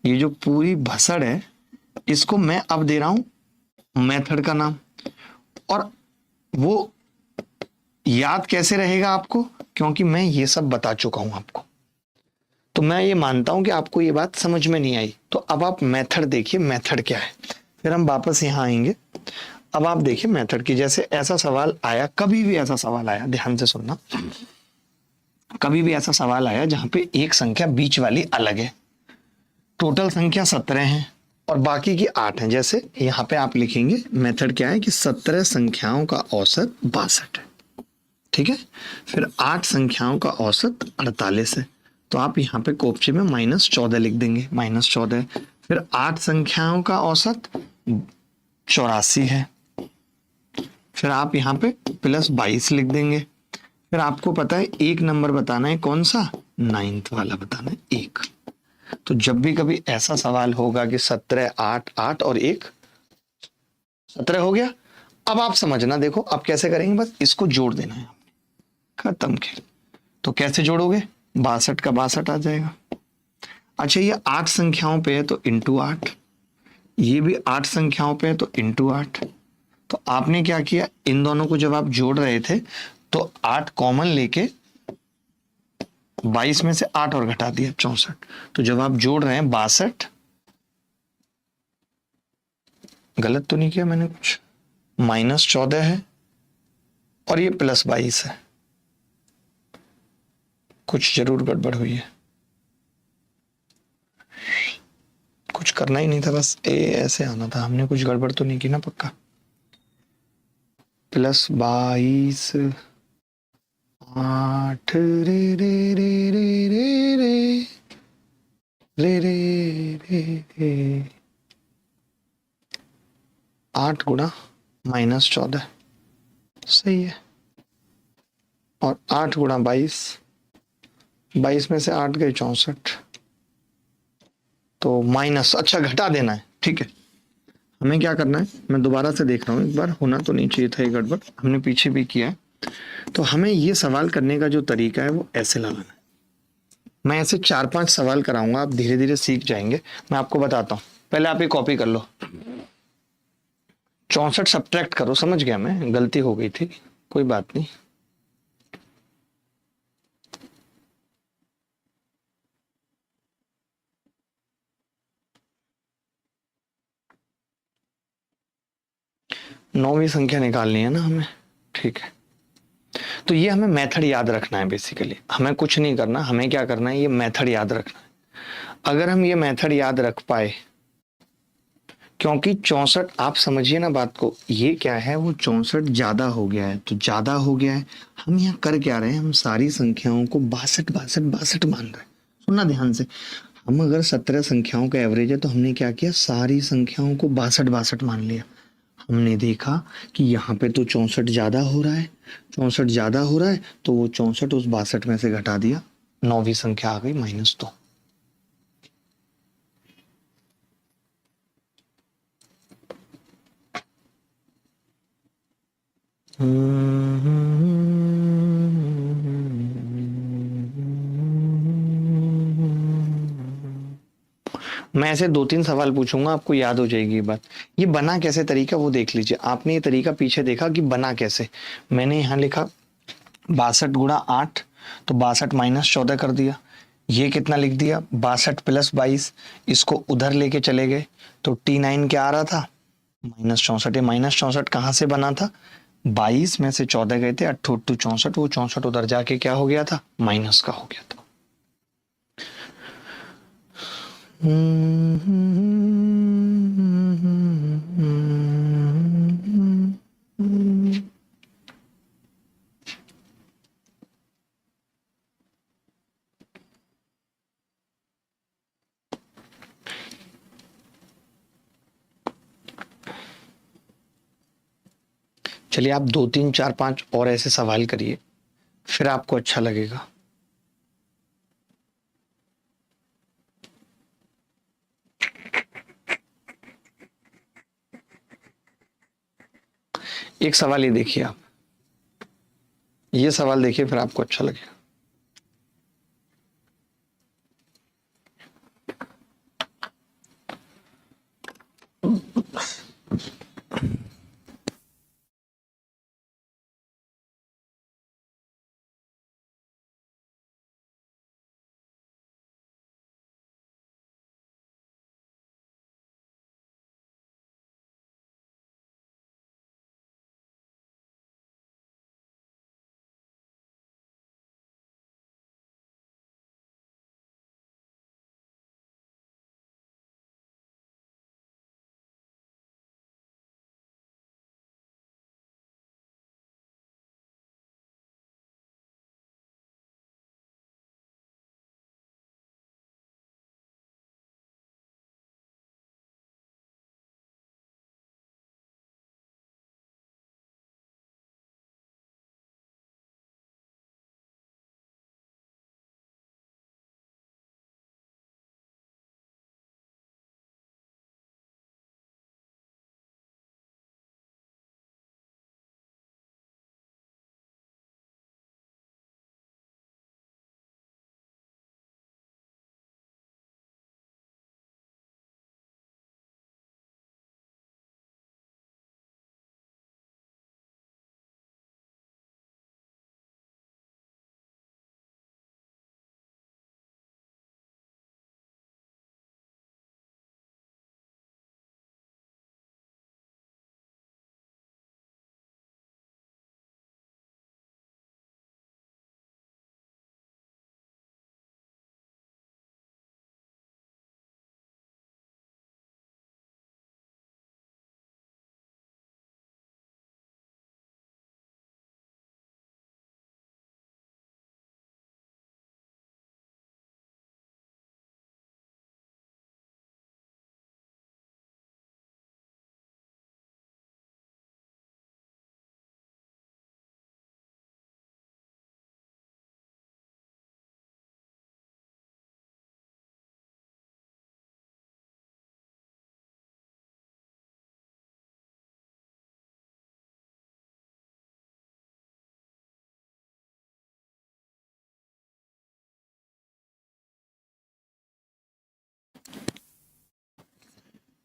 ये जो पूरी भसड़ है, इसको मैं अब दे रहा हूं मेथड का नाम। और वो याद कैसे रहेगा आपको, क्योंकि मैं ये सब बता चुका हूं आपको। तो मैं ये मानता हूं कि आपको ये बात समझ में नहीं आई। तो अब आप मेथड देखिए, मेथड क्या है, फिर हम वापस यहां आएंगे। अब आप देखिए मेथड की, जैसे ऐसा सवाल आया, कभी भी ऐसा सवाल आया, ध्यान से सुनना, कभी भी ऐसा सवाल आया जहां पे एक संख्या बीच वाली अलग है, टोटल संख्या 17 है और बाकी की 8 है। जैसे यहाँ पे आप लिखेंगे मेथड क्या है कि 17 संख्याओं का औसत 62 है, ठीक है। फिर 8 संख्याओं का औसत 48 है, तो आप यहाँ पे कोपचे में -14 लिख देंगे, -14। फिर 8 संख्याओं का औसत 84 है, फिर आप यहाँ पे +22 लिख देंगे। फिर आपको पता है एक नंबर बताना है, कौन सा, 9th वाला बताना है, 1। तो जब भी कभी ऐसा सवाल होगा कि 17 8 8 और 1 17 हो गया, अब आप समझना, देखो अब कैसे करेंगे, बस इसको जोड़ देना है, खत्म खेल। तो कैसे जोड़ोगे, 62 का 62 आ जाएगा। अच्छा ये 8 संख्याओं पे है तो इंटू 8, ये भी 8 संख्याओं पे है तो इंटू 8। तो आपने क्या किया, इन दोनों को जब आप जोड़ रहे थे तो 8 कॉमन लेके 22 में से 8 और घटा दिया, 64। तो जब आप जोड़ रहे हैं 62, गलत तो नहीं किया मैंने कुछ, -14 है और ये +22 है, कुछ जरूर गड़बड़ हुई है, कुछ करना ही नहीं था, बस ऐसे आना था, हमने कुछ गड़बड़ तो नहीं की ना पक्का। +22 8 रे रे रे रे रे रे रे रे रे रे 8 गुणा -14 सही है, और 8 गुणा 22, 22 में से 8 गए 64, तो माइनस, अच्छा घटा देना है, ठीक है। हमें क्या करना है, मैं दोबारा से देख रहा हूँ एक बार, होना तो नहीं चाहिए था ये गड़बड़, हमने पीछे भी किया है। तो हमें ये सवाल करने का जो तरीका है वो ऐसे लगाना है। मैं ऐसे 4-5 सवाल कराऊंगा, आप धीरे धीरे सीख जाएंगे। मैं आपको बताता हूँ, पहले आप ये कॉपी कर लो, 64 सब्ट्रैक्ट करो, समझ गया मैं, गलती हो गई थी, कोई बात नहीं। नौवीं संख्या निकालनी है ना हमें, ठीक है। तो ये हमें मेथड याद रखना है, बेसिकली हमें कुछ नहीं करना, हमें क्या करना है, ये मेथड याद रखना है। अगर हम ये मेथड याद रख पाए, क्योंकि 64, आप समझिए ना बात को, ये क्या है, वो 64 ज्यादा हो गया है, तो ज्यादा हो गया है, हम यहाँ कर क्या रहे हैं, हम सारी संख्याओं को 62 62 मान रहे हैं। सुनना ध्यान से, हम अगर 17 संख्याओं का एवरेज है तो हमने क्या किया, सारी संख्याओं को 62 62 मान लिया। हमने देखा कि यहाँ पे तो 64 ज्यादा हो रहा है, 64 ज्यादा हो रहा है, तो वो 64 उस 62 में से घटा दिया, नौवीं संख्या आ गई -2। मैं ऐसे 2-3 सवाल पूछूंगा, आपको याद हो जाएगी ये बात। ये बना कैसे तरीका वो देख लीजिए। आपने ये तरीका पीछे देखा कि बना कैसे। मैंने यहाँ लिखा 62 × 8, तो 62 - 14 कर दिया। ये कितना लिख दिया 62 + 22, इसको उधर लेके चले गए तो T9 क्या आ रहा था -64। ये -64 कहाँ से बना था, 22 में से 14 गए थे, 8 8 64, वो 64 उधर जाके क्या हो गया था, माइनस का हो गया था। चलिए आप 2 3 4 5 और ऐसे सवाल करिए, फिर आपको अच्छा लगेगा। एक सवाल ये देखिए, आप ये सवाल देखिए, फिर आपको अच्छा लगेगा।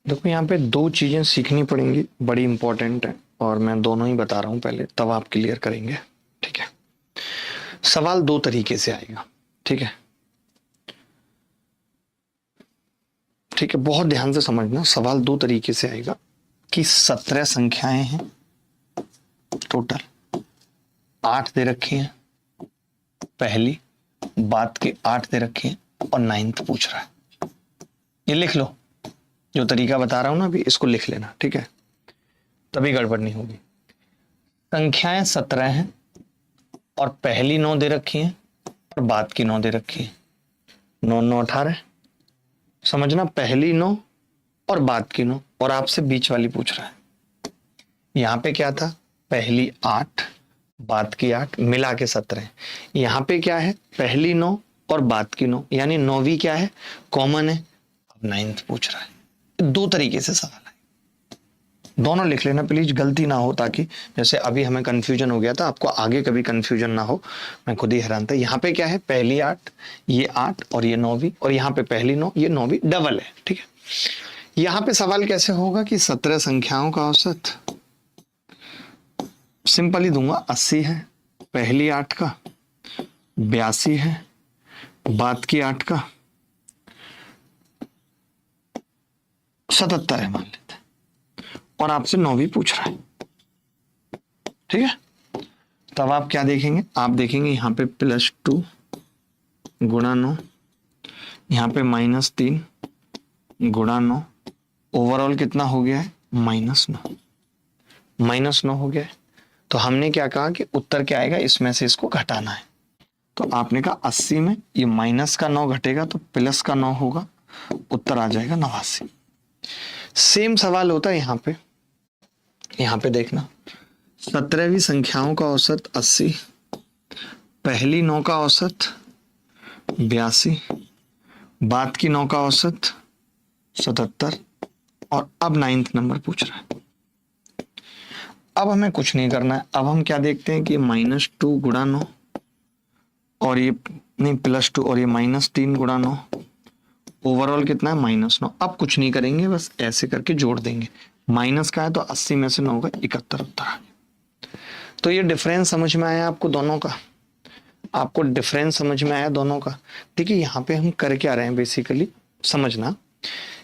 देखो यहाँ पे 2 चीजें सीखनी पड़ेंगी, बड़ी इंपॉर्टेंट है, और मैं दोनों ही बता रहा हूं पहले, तब आप क्लियर करेंगे। ठीक है, सवाल 2 तरीके से आएगा। ठीक है, ठीक है, बहुत ध्यान से समझना। सवाल 2 तरीके से आएगा कि 17 संख्याएं हैं टोटल, 8 दे रखी हैं पहली, बाद के 8 दे रखे हैं, और 9th पूछ रहा है। ये लिख लो, जो तरीका बता रहा हूं ना अभी, इसको लिख लेना। ठीक है, तभी गड़बड़ नहीं होगी। संख्याएं 17 हैं और पहली 9 दे रखी हैं और बाद की 9 दे रखी है। 9 9 18, समझना, पहली 9 और बाद की 9, और आपसे बीच वाली पूछ रहा है। यहां पे क्या था, पहली 8 बाद की 8 मिला के 17। यहां पे क्या है, पहली 9 और बाद की 9, यानी 9वीं क्या है, कॉमन है। अब 9th पूछ रहा है। 2 तरीके से सवाल है। दोनों लिख लेना प्लीज, गलती ना हो, ताकि जैसे अभी हमें कंफ्यूजन हो गया था, आपको आगे कभी कंफ्यूजन ना हो। मैं खुद ही हैरान था। यहाँ पे क्या है, पहली 8, ये 8 और ये 9वीं, और यहाँ पे पहली 9, ये 9वीं डबल है। ठीक है, यहाँ पे सवाल कैसे होगा कि 17 संख्याओं का औसत, सिंपल ही दूंगा, 80 है पहली 8 का, 82 है बाद की 8 का, 77 है मान लेते हैं, और आपसे 9वीं पूछ रहा है। ठीक है, तब आप क्या देखेंगे, आप देखेंगे यहाँ पे +2 गुणा 9, यहाँ पे -3 गुणा 9, ओवरऑल कितना हो गया है, -9, -9 हो गया है। तो हमने क्या कहा कि उत्तर क्या आएगा, इसमें से इसको घटाना है। तो आपने कहा 80 में ये माइनस का 9 घटेगा तो प्लस का 9 होगा, उत्तर आ जाएगा 89। सेम सवाल होता है यहाँ पे देखना, 17वीं संख्याओं का औसत 80, पहली 9 का औसत 82, बाद की 9 का औसत 77, और अब 9th नंबर पूछ रहा है। अब हमें कुछ नहीं करना है, अब हम क्या देखते हैं कि -2 गुणा 9, और ये नहीं +2, और ये -3 गुणा 9, ओवरऑल कितना है, -9। अब कुछ नहीं करेंगे, बस ऐसे करके जोड़ देंगे। माइनस का है तो 80 में से 9 का 71 उत्तर आ गया। तो ये डिफरेंस समझ में आया आपको दोनों का, आपको डिफरेंस समझ में आया दोनों का। देखिए यहाँ पे हम कर क्या रहे हैं, बेसिकली समझना,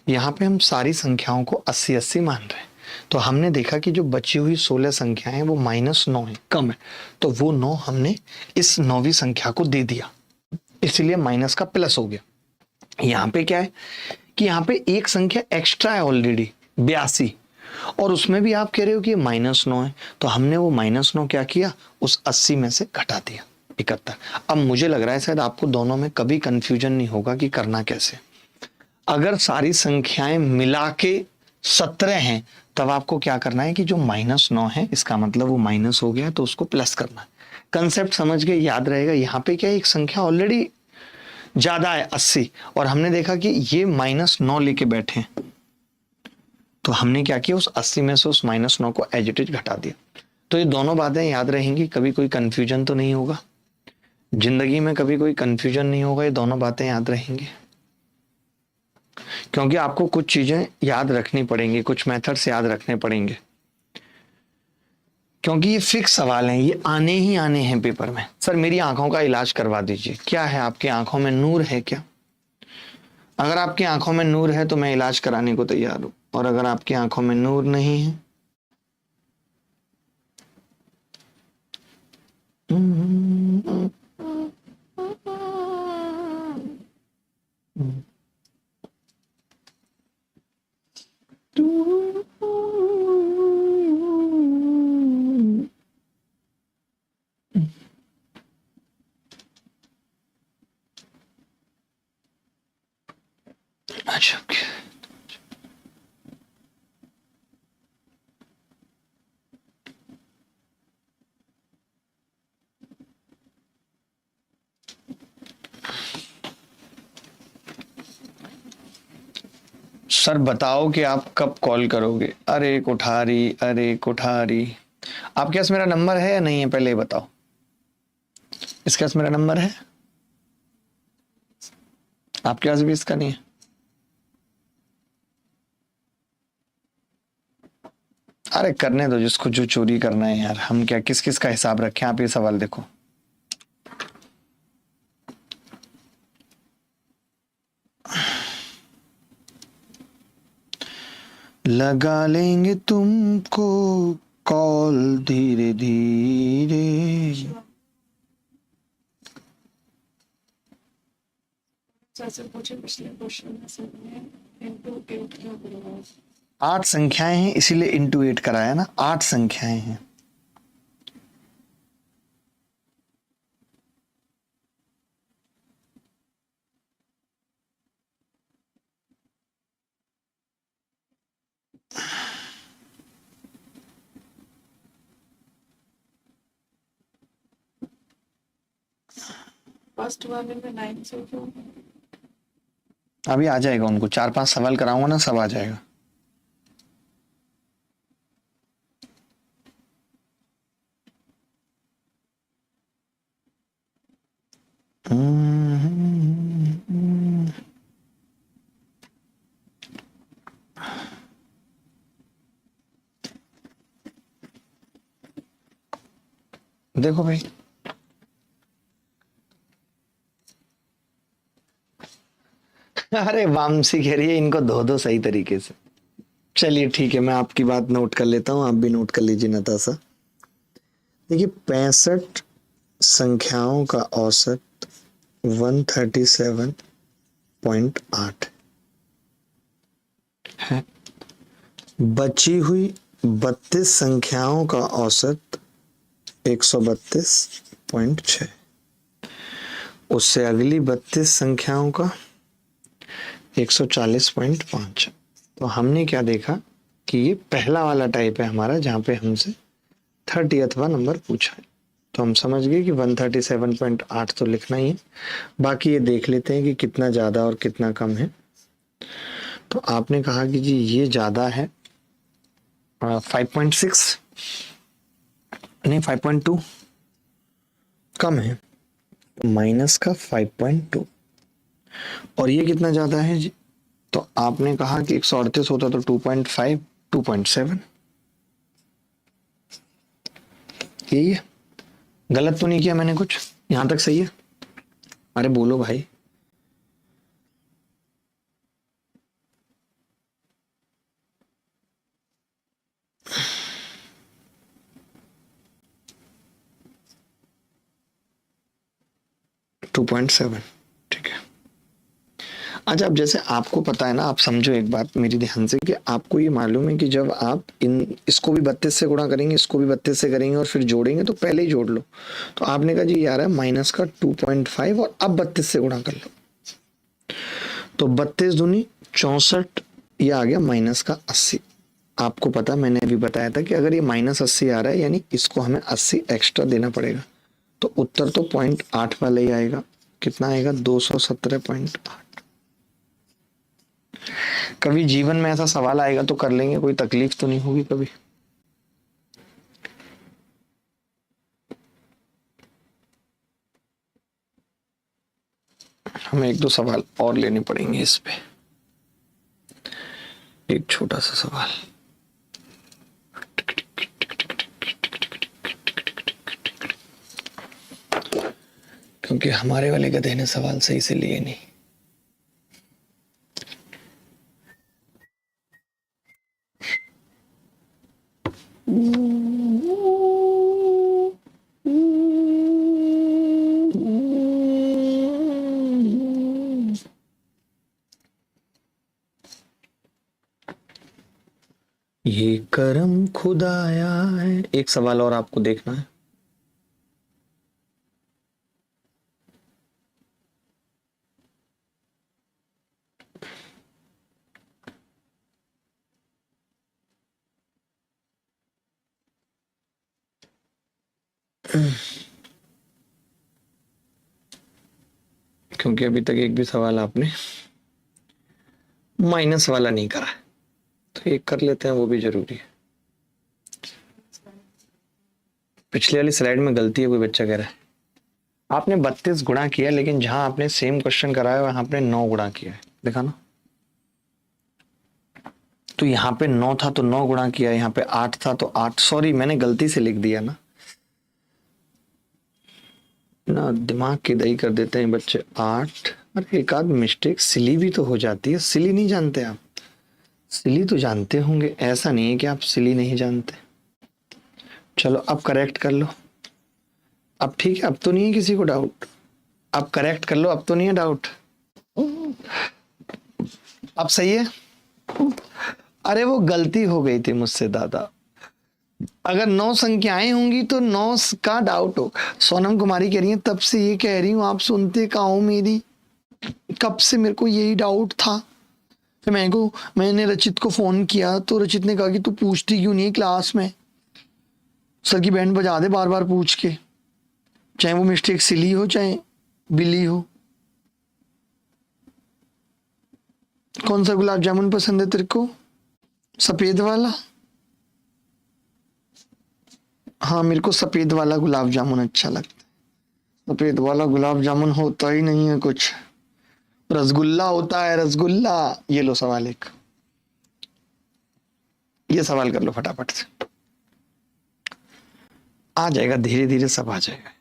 यहाँ पे हम सारी संख्याओं को 80-80 मान रहे हैं। तो हमने देखा कि जो बची हुई 16 संख्याएं हैं वो -9 है, कम है, तो वो 9 हमने इस 9वीं संख्या को दे दिया, इसलिए माइनस का प्लस हो गया। यहाँ पे क्या है कि यहाँ पे एक संख्या एक्स्ट्रा है ऑलरेडी, 82, और उसमें भी आप कह रहे हो कि -9 है, तो हमने वो -9 क्या किया, उस 80 में से घटा दिया 71। अब मुझे लग रहा है शायद आपको दोनों में कभी कंफ्यूजन नहीं होगा कि करना कैसे। अगर सारी संख्याएं मिला के 17 हैं, तब आपको क्या करना है कि जो -9 है, इसका मतलब वो माइनस हो गया, तो उसको प्लस करना है। कंसेप्ट समझ गए, याद रहेगा। यहाँ पे क्या है, एक संख्या ऑलरेडी ज्यादा है 80, और हमने देखा कि ये -9 लेके बैठे हैं, तो हमने क्या किया, उस 80 में से उस -9 को एज इट इज घटा दिया। तो ये दोनों बातें याद रहेंगी, कभी कोई कंफ्यूजन तो नहीं होगा जिंदगी में, कभी कोई कंफ्यूजन नहीं होगा, ये दोनों बातें याद रहेंगी। क्योंकि आपको कुछ चीजें याद रखनी पड़ेंगी, कुछ मेथड्स याद रखने पड़ेंगे, क्योंकि ये फिक्स सवाल हैं, ये आने ही आने हैं पेपर में। सर मेरी आंखों का इलाज करवा दीजिए, क्या है आपकी आंखों में नूर है क्या? अगर आपकी आंखों में नूर है तो मैं इलाज कराने को तैयार हूं, और अगर आपकी आंखों में नूर नहीं है, अच्छा सर बताओ कि आप कब कॉल करोगे? अरे कोठारी, अरे कोठारी, आपके पास मेरा नंबर है या नहीं है, पहले ये बताओ। इसके पास मेरा नंबर है? आपके पास भी इसका नहीं है? अरे करने दो जिसको जो चोरी करना है यार, हम क्या किस किस का हिसाब रखें। आप ये सवाल देखो, लगा लेंगे तुमको कॉल धीरे धीरे। पिछले क्वेश्चन में 8 संख्याएं हैं, इसीलिए इंटू 8 कराया ना, 8 संख्याएं हैं। फर्स्ट वाले में 9 से क्यों? अभी आ जाएगा, उनको 4-5 सवाल कराऊंगा ना, सब आ जाएगा। देखो भाई, अरे वामसी कह रही है इनको धो दो सही तरीके से। चलिए ठीक है, मैं आपकी बात नोट कर लेता हूं, आप भी नोट कर लीजिए नताशा। देखिए 65 संख्याओं का औसत 137.8 है। बची हुई 32 संख्याओं का औसत 132.6। उससे अगली 32 संख्याओं का 140.5। तो हमने क्या देखा कि ये पहला वाला टाइप है हमारा, जहां पे हमसे 30वां नंबर पूछा है। तो हम समझ गए कि 137.8 तो लिखना ही है। बाकी ये देख लेते हैं कि कितना ज़्यादा और कितना कम है। तो आपने कहा कि जी ये ज़्यादा है 5.6, नहीं 5.2 कम है, माइनस का 5.2। और ये कितना ज़्यादा है जी? तो आपने कहा कि 138 होता तो 2.5, 2.7। यही है, गलत तो नहीं किया मैंने कुछ? यहां तक सही है? अरे बोलो भाई। टू पॉइंट सेवन, ठीक है। अच्छा, अब जैसे आपको पता है ना, आप समझो एक बात मेरी ध्यान से, कि आपको ये मालूम है कि जब आप इसको भी 32 से गुणा करेंगे, इसको भी 32 से करेंगे और फिर जोड़ेंगे, तो पहले ही जोड़ लो। तो आपने कहा जी यार है माइनस का 2.5 और अब 32 से गुणा कर लो, तो 32 दूनी 64, ये आ गया माइनस का 80। आपको पता, मैंने अभी बताया था कि अगर ये -80 आ रहा है यानी इसको हमें 80 एक्स्ट्रा देना पड़ेगा। तो उत्तर तो 0.8 वाला ही आएगा। कितना आएगा? 217.8। कभी जीवन में ऐसा सवाल आएगा तो कर लेंगे, कोई तकलीफ तो नहीं होगी कभी। हमें एक दो सवाल और लेने पड़ेंगे इस पे। एक छोटा सा सवाल, क्योंकि हमारे वाले गधे ने सवाल सही से लिए नहीं। ये करम खुदाया है। एक सवाल और आपको देखना है। क्योंकि अभी तक एक भी सवाल आपने माइनस वाला नहीं करा है, तो एक कर लेते हैं, वो भी जरूरी है। पिछले वाली स्लाइड में गलती है, कोई बच्चा कह रहा है। आपने 32 गुणा किया, लेकिन जहां आपने सेम क्वेश्चन कराया वहां आपने 9 गुणा किया है, देखा ना? तो यहाँ पे 9 था तो 9 गुणा किया, यहाँ पे 8 था तो 8। सॉरी, मैंने गलती से लिख दिया ना दिमाग की दही कर देते हैं बच्चे। 8, अरे एक आध मिस्टेक सिली भी तो हो जाती है। सिली नहीं जानते आप? सिली तो जानते होंगे, ऐसा नहीं है कि आप सिली नहीं जानते। चलो अब करेक्ट कर लो। अब ठीक है, अब तो नहीं है किसी को डाउट? अब करेक्ट कर लो, अब तो नहीं है डाउट? अब सही है? अरे वो गलती हो गई थी मुझसे दादा। अगर 9 संख्याएं होंगी तो 9 का डाउट हो। सोनम कुमारी कह रही है तब से ये कह रही हूँ, आप सुनते कहाँ हो मेरी? कब से मेरे को यही डाउट था। फिर मैंने रचित को फोन किया तो रचित ने कहा कि तू पूछती क्यों नहीं है क्लास में, सर की बैंड बजा दे बार बार पूछ के, चाहे वो मिस्टेक सिली हो चाहे बिली हो। कौन सा गुलाब जामुन पसंद है तेरे को? सफेद वाला? हाँ, मेरे को सफेद वाला गुलाब जामुन अच्छा लगता है। सफेद वाला गुलाब जामुन होता ही नहीं है कुछ, रसगुल्ला होता है, रसगुल्ला। ये लो सवाल एक, ये सवाल कर लो फटाफट से, आ जाएगा धीरे धीरे, सब आ जाएगा।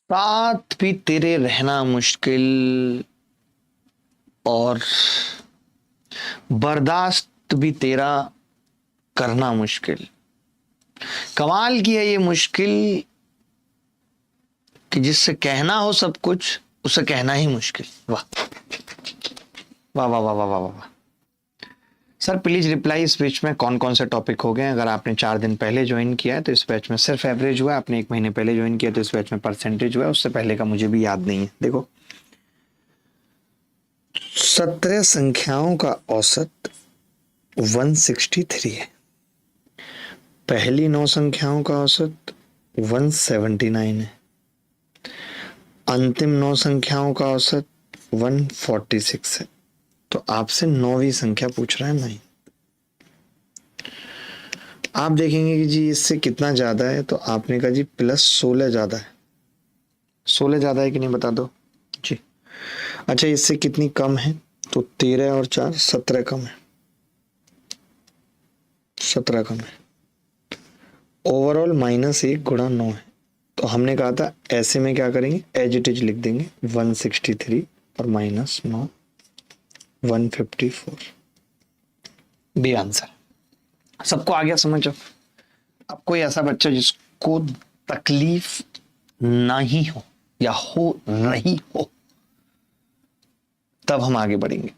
साथ भी तेरे रहना मुश्किल और बर्दाश्त भी तेरा करना मुश्किल। कमाल की है ये मुश्किल कि जिससे कहना हो सब कुछ उसे कहना ही मुश्किल। वाह वाह वाह वाह वाह वाह वाह। सर प्लीज रिप्लाई, इस बैच में कौन कौन से टॉपिक हो गए? अगर आपने 4 दिन पहले ज्वाइन किया है तो इस बैच में सिर्फ एवरेज हुआ है, आपने 1 महीने पहले ज्वाइन किया तो इस बैच में परसेंटेज हुआ है, उससे पहले का मुझे भी याद नहीं है। देखो 17 संख्याओं का औसत 163 है, पहली 9 संख्याओं का औसत 179 है, अंतिम 9 संख्याओं का औसत 146 है। तो आपसे 9वीं संख्या पूछ रहा है, 9। आप देखेंगे कि जी इससे कितना ज्यादा है, तो आपने कहा जी +16 ज्यादा है। 16 ज्यादा है कि नहीं बता दो जी। अच्छा इससे कितनी कम है? तो 13 और 4 17 कम है, 17 कम है। ओवरऑल -1 गुणा 9 है। तो हमने कहा था ऐसे में क्या करेंगे, एज इट इज लिख देंगे 163 और -9 154 बी आंसर। सबको आ गया समझ? अब कोई ऐसा बच्चा जिसको तकलीफ नहीं हो या हो नहीं हो, तब हम आगे बढ़ेंगे।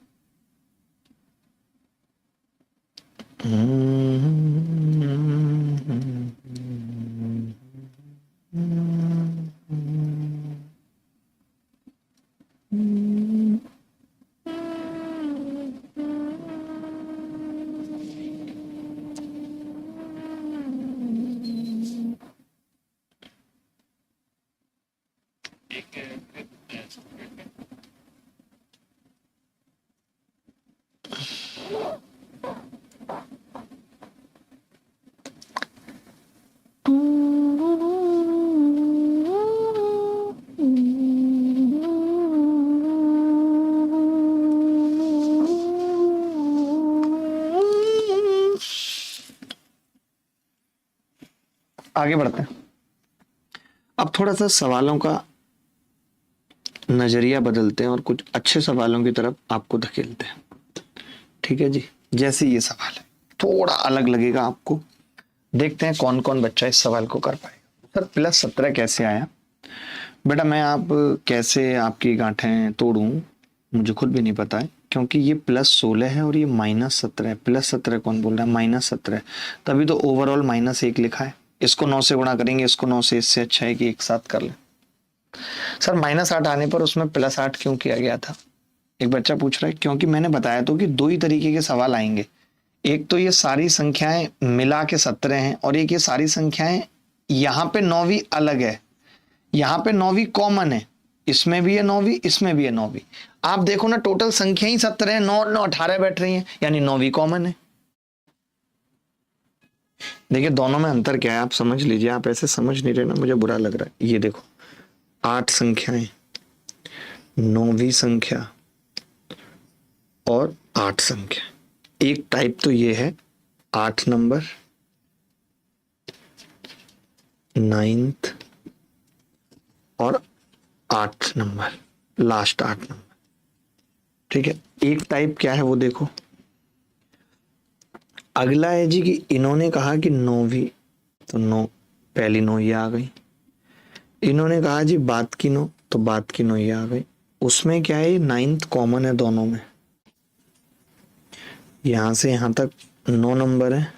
आगे बढ़ते हैं। अब थोड़ा सा सवालों का नजरिया बदलते हैं और कुछ अच्छे सवालों की तरफ आपको धकेलते हैं। ठीक है जी, जैसे ये सवाल है थोड़ा अलग लगेगा आपको, देखते हैं कौन कौन बच्चा इस सवाल को कर पाएगा। सर +17 कैसे आया? बेटा मैं आप कैसे आपकी गांठें तोड़ूं मुझे खुद भी नहीं पता है, क्योंकि ये +16 है और ये -17 है। +17 कौन बोल रहा है? -17, तभी तो ओवरऑल -1 लिखा है। इसको 9 से गुणा करेंगे, इसको 9 से, इससे अच्छा है कि एक साथ कर लें। सर -8 आने पर उसमें +8 क्यों किया गया था? एक बच्चा पूछ रहा है। क्योंकि मैंने बताया तो कि 2 ही तरीके के सवाल आएंगे, एक तो ये सारी संख्याएं मिला के 17 हैं और एक ये सारी संख्याएं यहाँ पे 9वीं अलग है, यहाँ पे 9वीं कॉमन है, इसमें भी है 9वीं, इसमें भी है 9वीं। आप देखो ना टोटल संख्या ही 17 है, 9 9 18 बैठ रही हैं, यानी 9वीं कॉमन है। देखिए दोनों में अंतर क्या है आप समझ लीजिए, आप ऐसे समझ नहीं रहे ना, मुझे बुरा लग रहा है। ये देखो 8 संख्याएं, 9वीं संख्या और 8 संख्या। एक टाइप तो ये है 8 नंबर, 9th और 8 नंबर, लास्ट 8 नंबर। ठीक है, एक टाइप क्या है वो देखो। अगला है जी कि इन्होंने कहा कि 9वीं, तो 9 पहली 9 ये आ गई। इन्होंने कहा जी बात की 9, तो बात की 9 ये आ गई। उसमें क्या है 9th कॉमन है दोनों में, यहां से यहां तक 9 नंबर है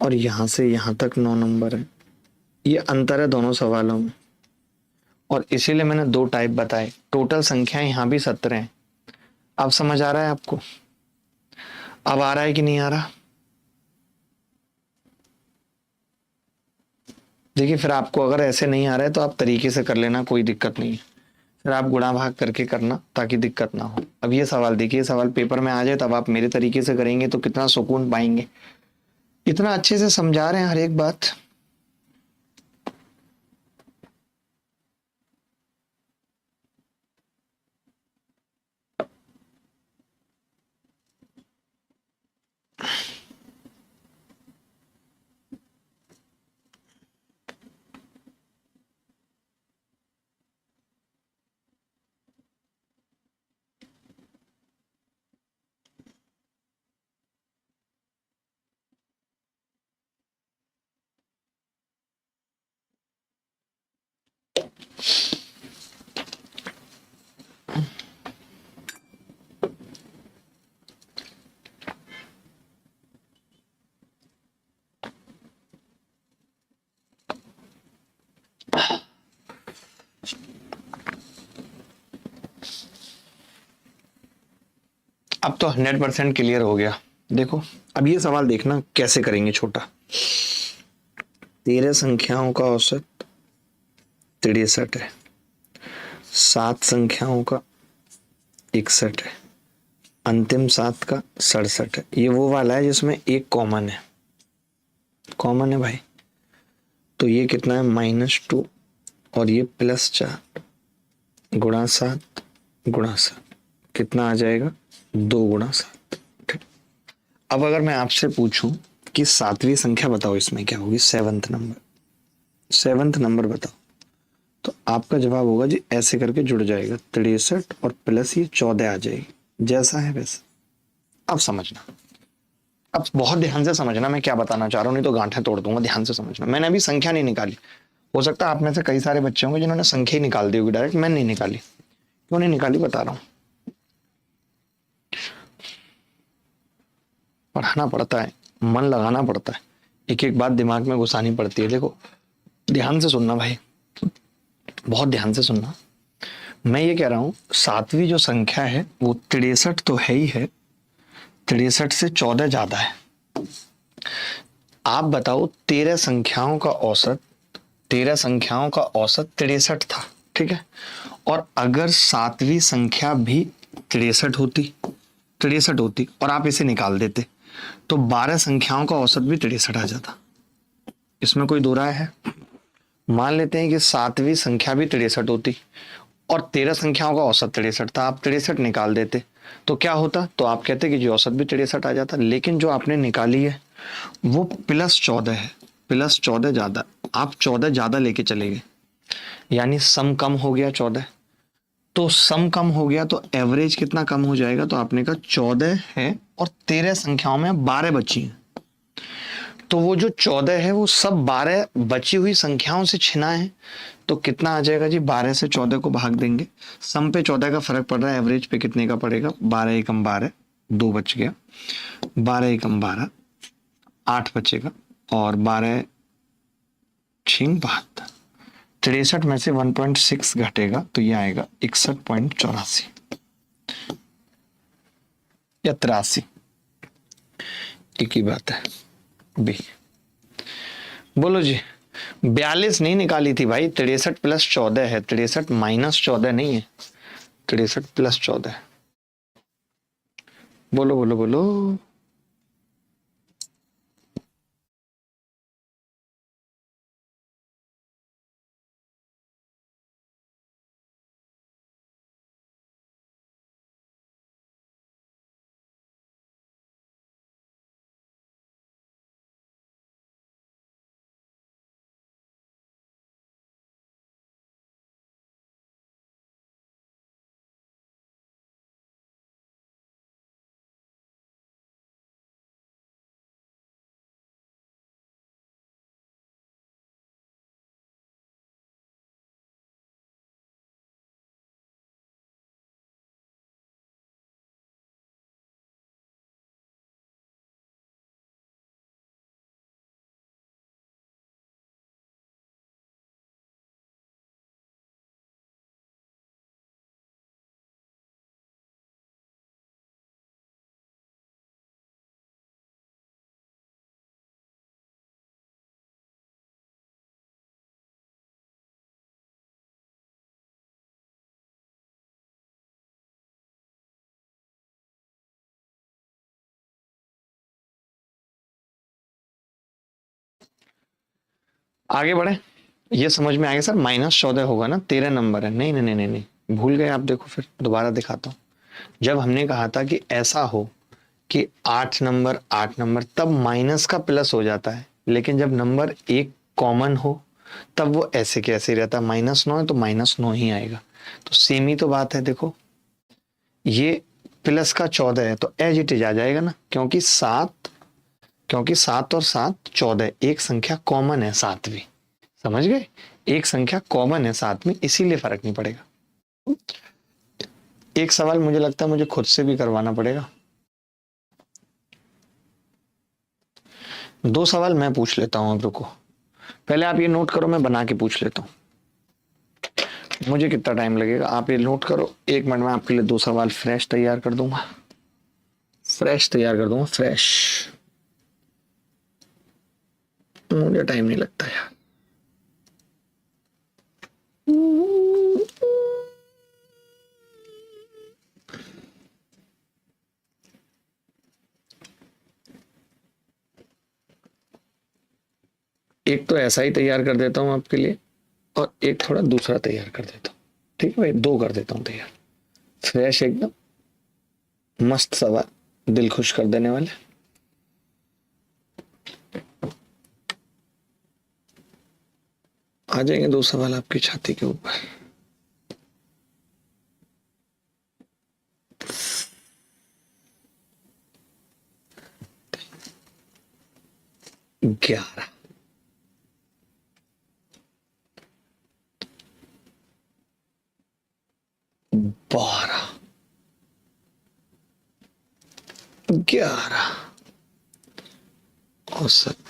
और यहां से यहां तक 9 नंबर है। ये अंतर है दोनों सवालों में और इसीलिए मैंने 2 टाइप बताए। टोटल संख्याएं यहां भी 17 हैं। अब समझ आ रहा है आपको? अब आ रहा है कि नहीं आ रहा? देखिए फिर आपको अगर ऐसे नहीं आ रहा है तो आप तरीके से कर लेना, कोई दिक्कत नहीं है। फिर आप गुणा भाग करके करना ताकि दिक्कत ना हो। अब ये सवाल देखिए, सवाल पेपर में आ जाए तब आप मेरे तरीके से करेंगे तो कितना सुकून पाएंगे। इतना अच्छे से समझा रहे हैं हर एक बात। अब तो 100% क्लियर हो गया। देखो अब ये सवाल देखना कैसे करेंगे। छोटा 13 संख्याओं का औसत 63 है, 7 संख्याओं का 61 है, अंतिम 7 का 67 है। ये वो वाला है जिसमें एक कॉमन है। कॉमन है भाई, तो ये कितना है -2 और ये +4 गुणा 7 गुणा 7 कितना आ जाएगा 2 गुणा 7। ठीक। अब अगर मैं आपसे पूछूं कि 7वीं संख्या बताओ, इसमें क्या होगी? 7th नंबर, 7th नंबर बताओ, तो आपका जवाब होगा जी ऐसे करके जुड़ जाएगा 63 और प्लस ये 14 आ जाएगी, जैसा है वैसा। अब समझना, अब बहुत ध्यान से समझना मैं क्या बताना चाह रहा हूँ, नहीं तो गांठें तोड़ दूंगा। ध्यान से समझना, मैंने अभी संख्या नहीं निकाली। हो सकता है आप में से कई सारे बच्चे होंगे जिन्होंने संख्या ही निकाल दी होगी डायरेक्ट। मैंने नहीं निकाली। क्यों नहीं निकाली बता रहा हूँ। पढ़ाना पड़ता है, मन लगाना पड़ता है, एक एक बात दिमाग में घुसानी पड़ती है। देखो ध्यान से सुनना भाई, बहुत ध्यान से सुनना। मैं ये कह रहा हूं 7वीं जो संख्या है वो 63 तो है ही है, 63 से 14 ज्यादा है। आप बताओ 13 संख्याओं का औसत, 13 संख्याओं का औसत 63 था, ठीक है। और अगर 7वीं संख्या भी 63 होती, 63 होती और आप इसे निकाल देते तो 12 संख्याओं का औसत भी 63 आ जाता। इसमें कोई दो राय है? मान लेते हैं कि 7वीं संख्या भी 63 होती और 13 संख्याओं का औसत 63 था, आप 63 निकाल देते तो क्या होता? तो आप कहते कि जो औसत भी 63 आ जाता। लेकिन जो आपने निकाली है वो +14 है, +14 ज्यादा। आप 14 ज्यादा लेके चले गए, यानी सम कम हो गया 14। तो सम कम हो गया तो एवरेज कितना कम हो जाएगा? तो आपने कहा 14 है और 13 संख्याओं में 12 बची हैं, तो वो जो 14 है वो सब 12 बची हुई संख्याओं से छिना है। तो कितना आ जाएगा जी? 12 से 14 को भाग देंगे, सम पे 14 का फर्क पड़ रहा है, एवरेज पे कितने का पड़ेगा? 12 एकम 12, 2 बच गया, 12 एकम 12, 8 बचेगा और 12 छीन 72। 63 में से 1.6 घटेगा तो ये आएगा 61.84 या 83, एक ही बात है। बी बोलो जी। 42 नहीं निकाली थी भाई, 63 + 14 है, 63 - 14 नहीं है, 63 + 14। बोलो बोलो बोलो। आगे बढ़े, ये समझ में आएगा सर -14 होगा ना, 13 नंबर है। नहीं नहीं नहीं नहीं नहीं, भूल गए आप। देखो फिर दोबारा दिखाता हूँ। जब हमने कहा था कि ऐसा हो कि 8 नंबर 8 नंबर, तब माइनस का प्लस हो जाता है, लेकिन जब नंबर एक कॉमन हो तब वो ऐसे कैसे रहता है। -9 है तो -9 ही आएगा। तो सेम ही तो बात है। देखो ये प्लस का 14 है तो एज इट इज आ जाएगा ना, क्योंकि 7 और 7 14, एक संख्या कॉमन है सातवीं। समझ गए, एक संख्या कॉमन है साथ में, इसीलिए फर्क नहीं पड़ेगा। एक सवाल मुझे लगता है मुझे खुद से भी करवाना पड़ेगा। 2 सवाल मैं पूछ लेता हूं, अब रुको। पहले आप ये नोट करो, मैं बना के पूछ लेता हूं। मुझे कितना टाइम लगेगा आप ये नोट करो। 1 मिनट में आपके लिए 2 सवाल फ्रेश तैयार कर दूंगा। फ्रेश। मुझे टाइम नहीं लगता यार। एक तो ऐसा ही तैयार कर देता हूं आपके लिए, और एक थोड़ा दूसरा तैयार कर देता हूँ। ठीक है भाई, 2 कर देता हूँ तैयार। फ्रेश एकदम मस्त सवाल, दिल खुश कर देने वाले। आ जाएंगे 2 सवाल आपकी छाती के ऊपर। 11, 12, 11 औसत।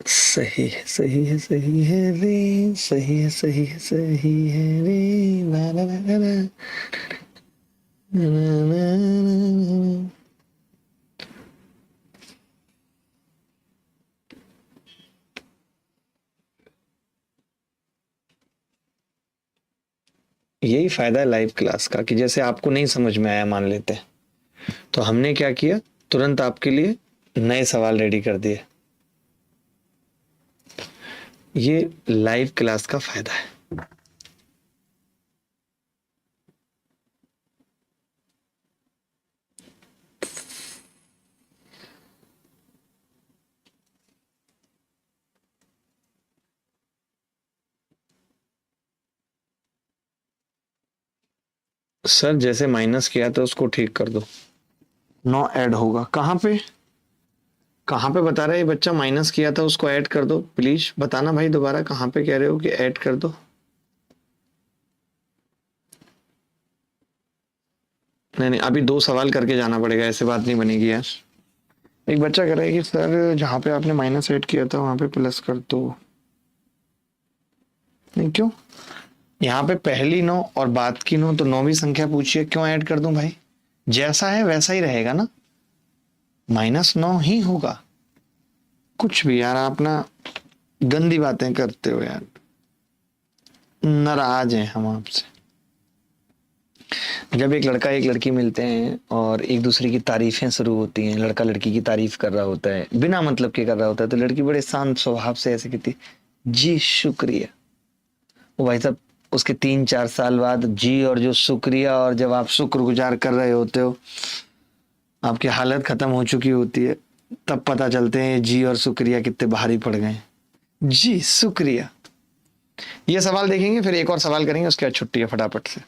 सही है सही है सही है रे, सही है सही है सही है रे, ना ना ना ना ना, ना, ना, ना, ना। यही फायदा है लाइव क्लास का, कि जैसे आपको नहीं समझ में आया मान लेते हैं, तो हमने क्या किया, तुरंत आपके लिए नए सवाल रेडी कर दिए। ये लाइव क्लास का फायदा है। सर जैसे माइनस किया था उसको ठीक कर दो। 9 ऐड होगा कहाँ पे, कहाँ पे बता रहे हैं ये बच्चा, माइनस किया था उसको ऐड कर दो। प्लीज बताना भाई दोबारा, कहाँ पे कह रहे हो कि ऐड कर दो। नहीं नहीं, अभी 2 सवाल करके जाना पड़ेगा, ऐसे बात नहीं बनेगी यार। एक बच्चा कह रहा है कि सर जहाँ पे आपने माइनस ऐड किया था वहां पे प्लस कर दो। नहीं क्यों, यहाँ पे पहली 9 और बाद की 9, तो 9वीं संख्या पूछिए, क्यों ऐड कर दूं भाई। जैसा है वैसा ही रहेगा ना, -9 ही होगा। कुछ भी यार, आप ना गंदी बातें करते हो यार, नाराज हैं हम आपसे। जब एक लड़का एक लड़की मिलते हैं और एक दूसरे की तारीफें शुरू होती हैं, लड़का लड़की की तारीफ कर रहा होता है, बिना मतलब के कर रहा होता है, तो लड़की बड़े शांत स्वभाव से ऐसे कहती है, जी शुक्रिया। वो भाई साहब उसके 3-4 साल बाद जी और जो शुक्रिया, और जब आप शुक्रगुजार कर रहे होते हो, आपकी हालत खत्म हो चुकी होती है, तब पता चलते हैं जी और शुक्रिया कितने भारी पड़ गए। जी शुक्रिया। ये सवाल देखेंगे, फिर एक और सवाल करेंगे, उसके बाद छुट्टी है फटाफट से।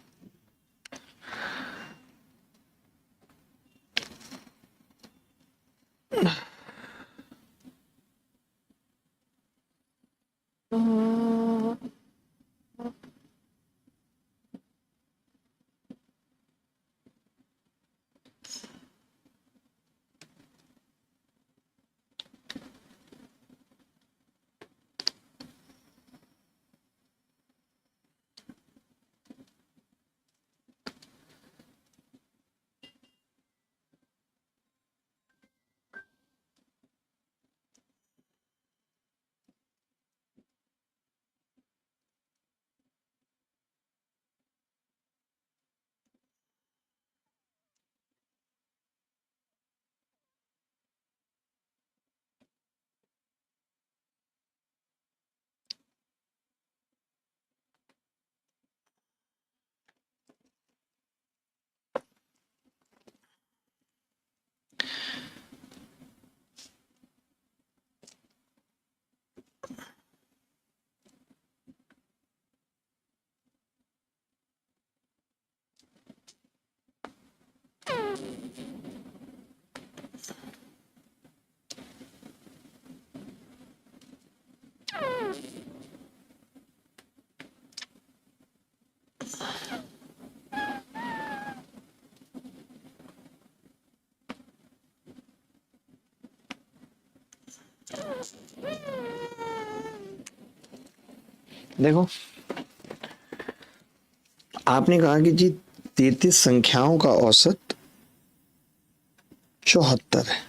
देखो आपने कहा कि जी 33 संख्याओं का औसत 74 है।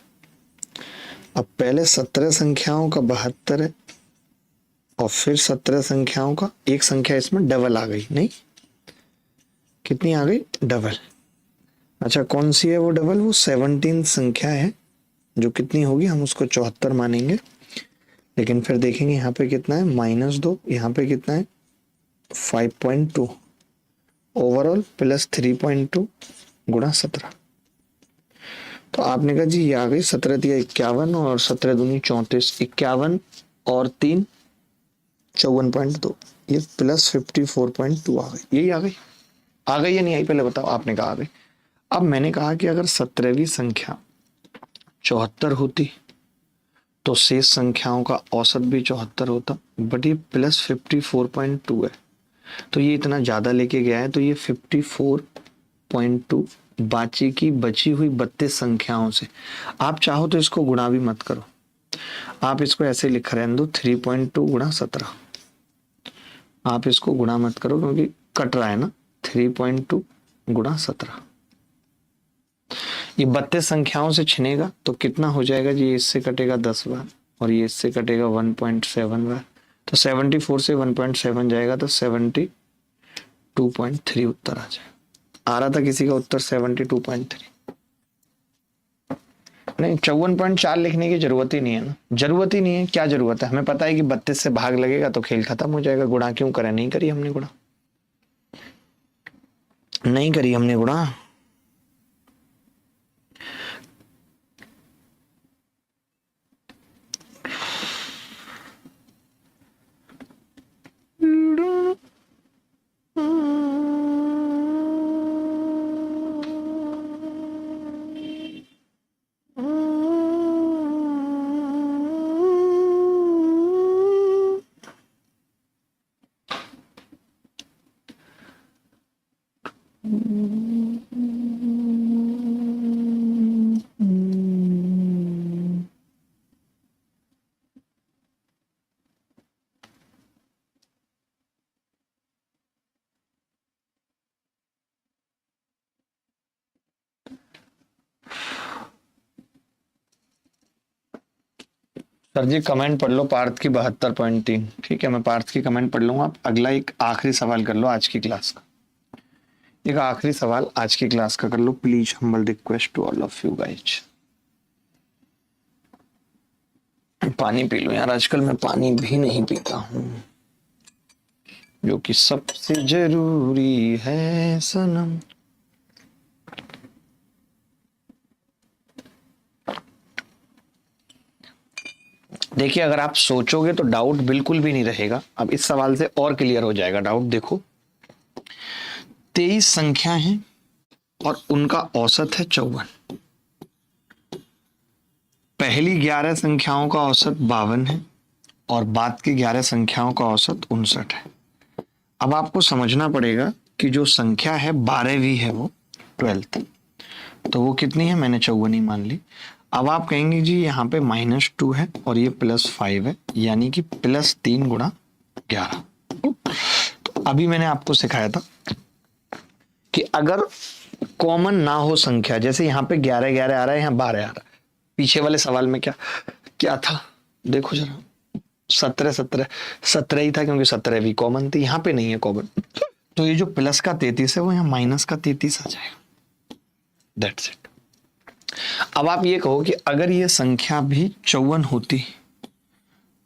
अब पहले 17 संख्याओं का 72 है और फिर 17 संख्याओं का एक संख्या इसमें डबल आ गई, नहीं कितनी आ गई? डबल। अच्छा कौन सी है वो डबल? वो 17 संख्या है जो कितनी होगी, हम उसको 74 मानेंगे। लेकिन फिर देखेंगे यहाँ पे कितना है, -2, यहाँ पे कितना है 5.2, ओवरऑल प्लस 3.2 गुणा 17। तो आपने कहा जी ये आ गई 17 दिया 51 और 17 दूनी 34, 51 और 3 54.2, ये प्लस 54.2 आ गई। यही आ गई? आ गई या नहीं आई पहले बताओ? आपने कहा आ गई। अब मैंने कहा कि अगर 17वीं संख्या 74 होती तो शेष संख्याओं का औसत भी 74 होता, बट ये प्लस 54.2 है तो ये इतना ज्यादा लेके गया है, तो ये 54.2 बाकी की बची हुई 32 संख्याओं से। आप चाहो तो इसको गुणा भी मत करो, आप इसको ऐसे लिख रहने दो 3.2 गुणा 17। आप इसको गुणा मत करो क्योंकि कट रहा है ना, 3.2 गुणा 17। ये 32 संख्याओं से छिनेगा तो कितना हो जाएगा जी? इससे कटेगा 10 बार और ये इससे कटेगा 1.7 बार, तो 74 से 1.7 जाएगा तो 72.3 उत्तर आ जाएगा। आ रहा था किसी का उत्तर 72.3? नहीं 54.4 लिखने की जरूरत ही नहीं है ना, जरूरत ही नहीं है। क्या जरूरत है? हमें पता है कि 32 से भाग लगेगा तो खेल खत्म हो जाएगा। गुणा क्यों करें? नहीं करी हमने गुणा, नहीं करी हमने गुणा। सर जी कमेंट पढ़ लो पार्थ की 72.3। ठीक है मैं पार्थ की कमेंट पढ़ लूंगा। आप अगला एक आखिरी सवाल कर लो आज की क्लास का, एक आखिरी सवाल आज की क्लास का कर लो please. Humble request to all of you guys. पानी पी लो यार, आजकल मैं पानी भी नहीं पीता हूँ जो कि सबसे जरूरी है सनम। देखिए अगर आप सोचोगे तो डाउट बिल्कुल भी नहीं रहेगा। अब इस सवाल से और क्लियर हो जाएगा डाउट। देखो 23 संख्या है और उनका औसत है 54। पहली 11 संख्याओं का औसत 52 है और बाद की 11 संख्याओं का औसत 59 है। अब आपको समझना पड़ेगा कि जो संख्या है 12वीं है वो 12th, तो वो कितनी है? मैंने 54 मान ली। अब आप कहेंगे जी यहाँ पे -2 है और ये +5 है, यानी कि +3 गुणा 11। तो अभी मैंने आपको सिखाया था कि अगर कॉमन ना हो संख्या, जैसे यहाँ पे 11 11 आ रहा है, यहाँ 12 आ रहा है, पीछे वाले सवाल में क्या क्या था देखो जरा, 17 17 17 ही था क्योंकि 17वीं कॉमन थी। यहाँ पे नहीं है कॉमन, तो ये जो प्लस का 33 है वो यहाँ माइनस का 33 आ जाएगा। That's it. अब आप ये कहो कि अगर ये संख्या भी 54 होती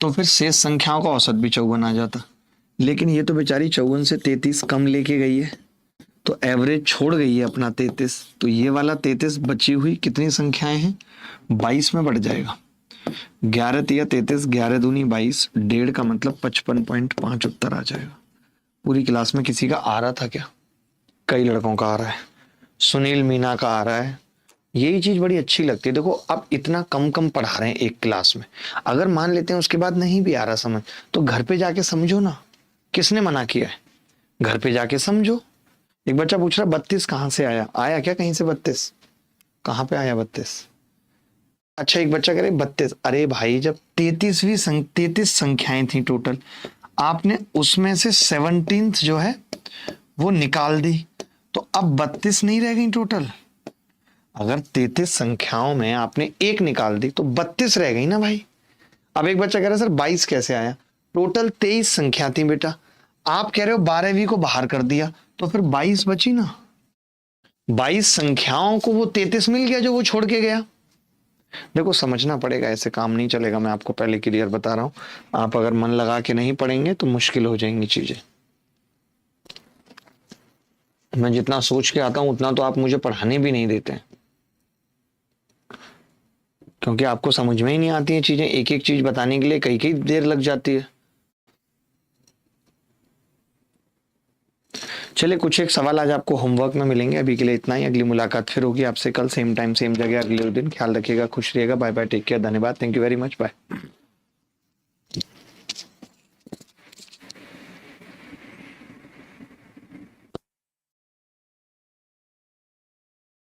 तो फिर शेष संख्याओं का औसत भी 54 आ जाता, लेकिन ये तो बेचारी 54 से 33 कम लेके गई है तो एवरेज छोड़ गई है अपना 33, तो ये वाला 33 बची हुई कितनी संख्याएं हैं? 22 में बढ़ जाएगा। 11 तिया 33, 11 दूनी 22, 1.5 का मतलब 55.5 उत्तर आ जाएगा। पूरी क्लास में किसी का आ रहा था क्या? कई लड़कों का आ रहा है, सुनील मीना का आ रहा है। यही चीज बड़ी अच्छी लगती है। देखो अब इतना कम कम पढ़ा रहे हैं एक क्लास में, अगर मान लेते हैं उसके बाद नहीं भी आ रहा समझ तो घर पे जाके समझो ना। किसने मना किया है? घर पे जाके समझो। एक बच्चा पूछ रहा 32 कहाँ से आया? आया क्या कहीं से 32? कहाँ पे आया 32? अच्छा एक बच्चा कह रहे 32। अरे भाई जब 33 संख्याएं थी टोटल, आपने उसमें से 17th जो है वो निकाल दी, तो अब 32 नहीं रह गई टोटल। अगर 33 संख्याओं में आपने एक निकाल दी तो 32 रह गई ना भाई। अब एक बच्चा कह रहा है सर 22 कैसे आया? टोटल 23 संख्या थी बेटा, आप कह रहे हो 12वीं को बाहर कर दिया, तो फिर 22 बची ना। 22 संख्याओं को वो 33 मिल गया जो वो छोड़ के गया। देखो समझना पड़ेगा, ऐसे काम नहीं चलेगा, मैं आपको पहले क्लियर बता रहा हूं। आप अगर मन लगा के नहीं पढ़ेंगे तो मुश्किल हो जाएंगी चीजें। मैं जितना सोच के आता हूं उतना तो आप मुझे पढ़ाने भी नहीं देते हैं, क्योंकि आपको समझ में ही नहीं आती है चीजें। एक एक चीज बताने के लिए कई कई देर लग जाती है। चलिए कुछ एक सवाल आज आपको होमवर्क में मिलेंगे, अभी के लिए इतना ही। अगली मुलाकात फिर होगी आपसे कल सेम टाइम सेम जगह अगले दिन। ख्याल रखिएगा, खुश रहिएगा। बाय बाय, टेक केयर, धन्यवाद, thank you very much, bye.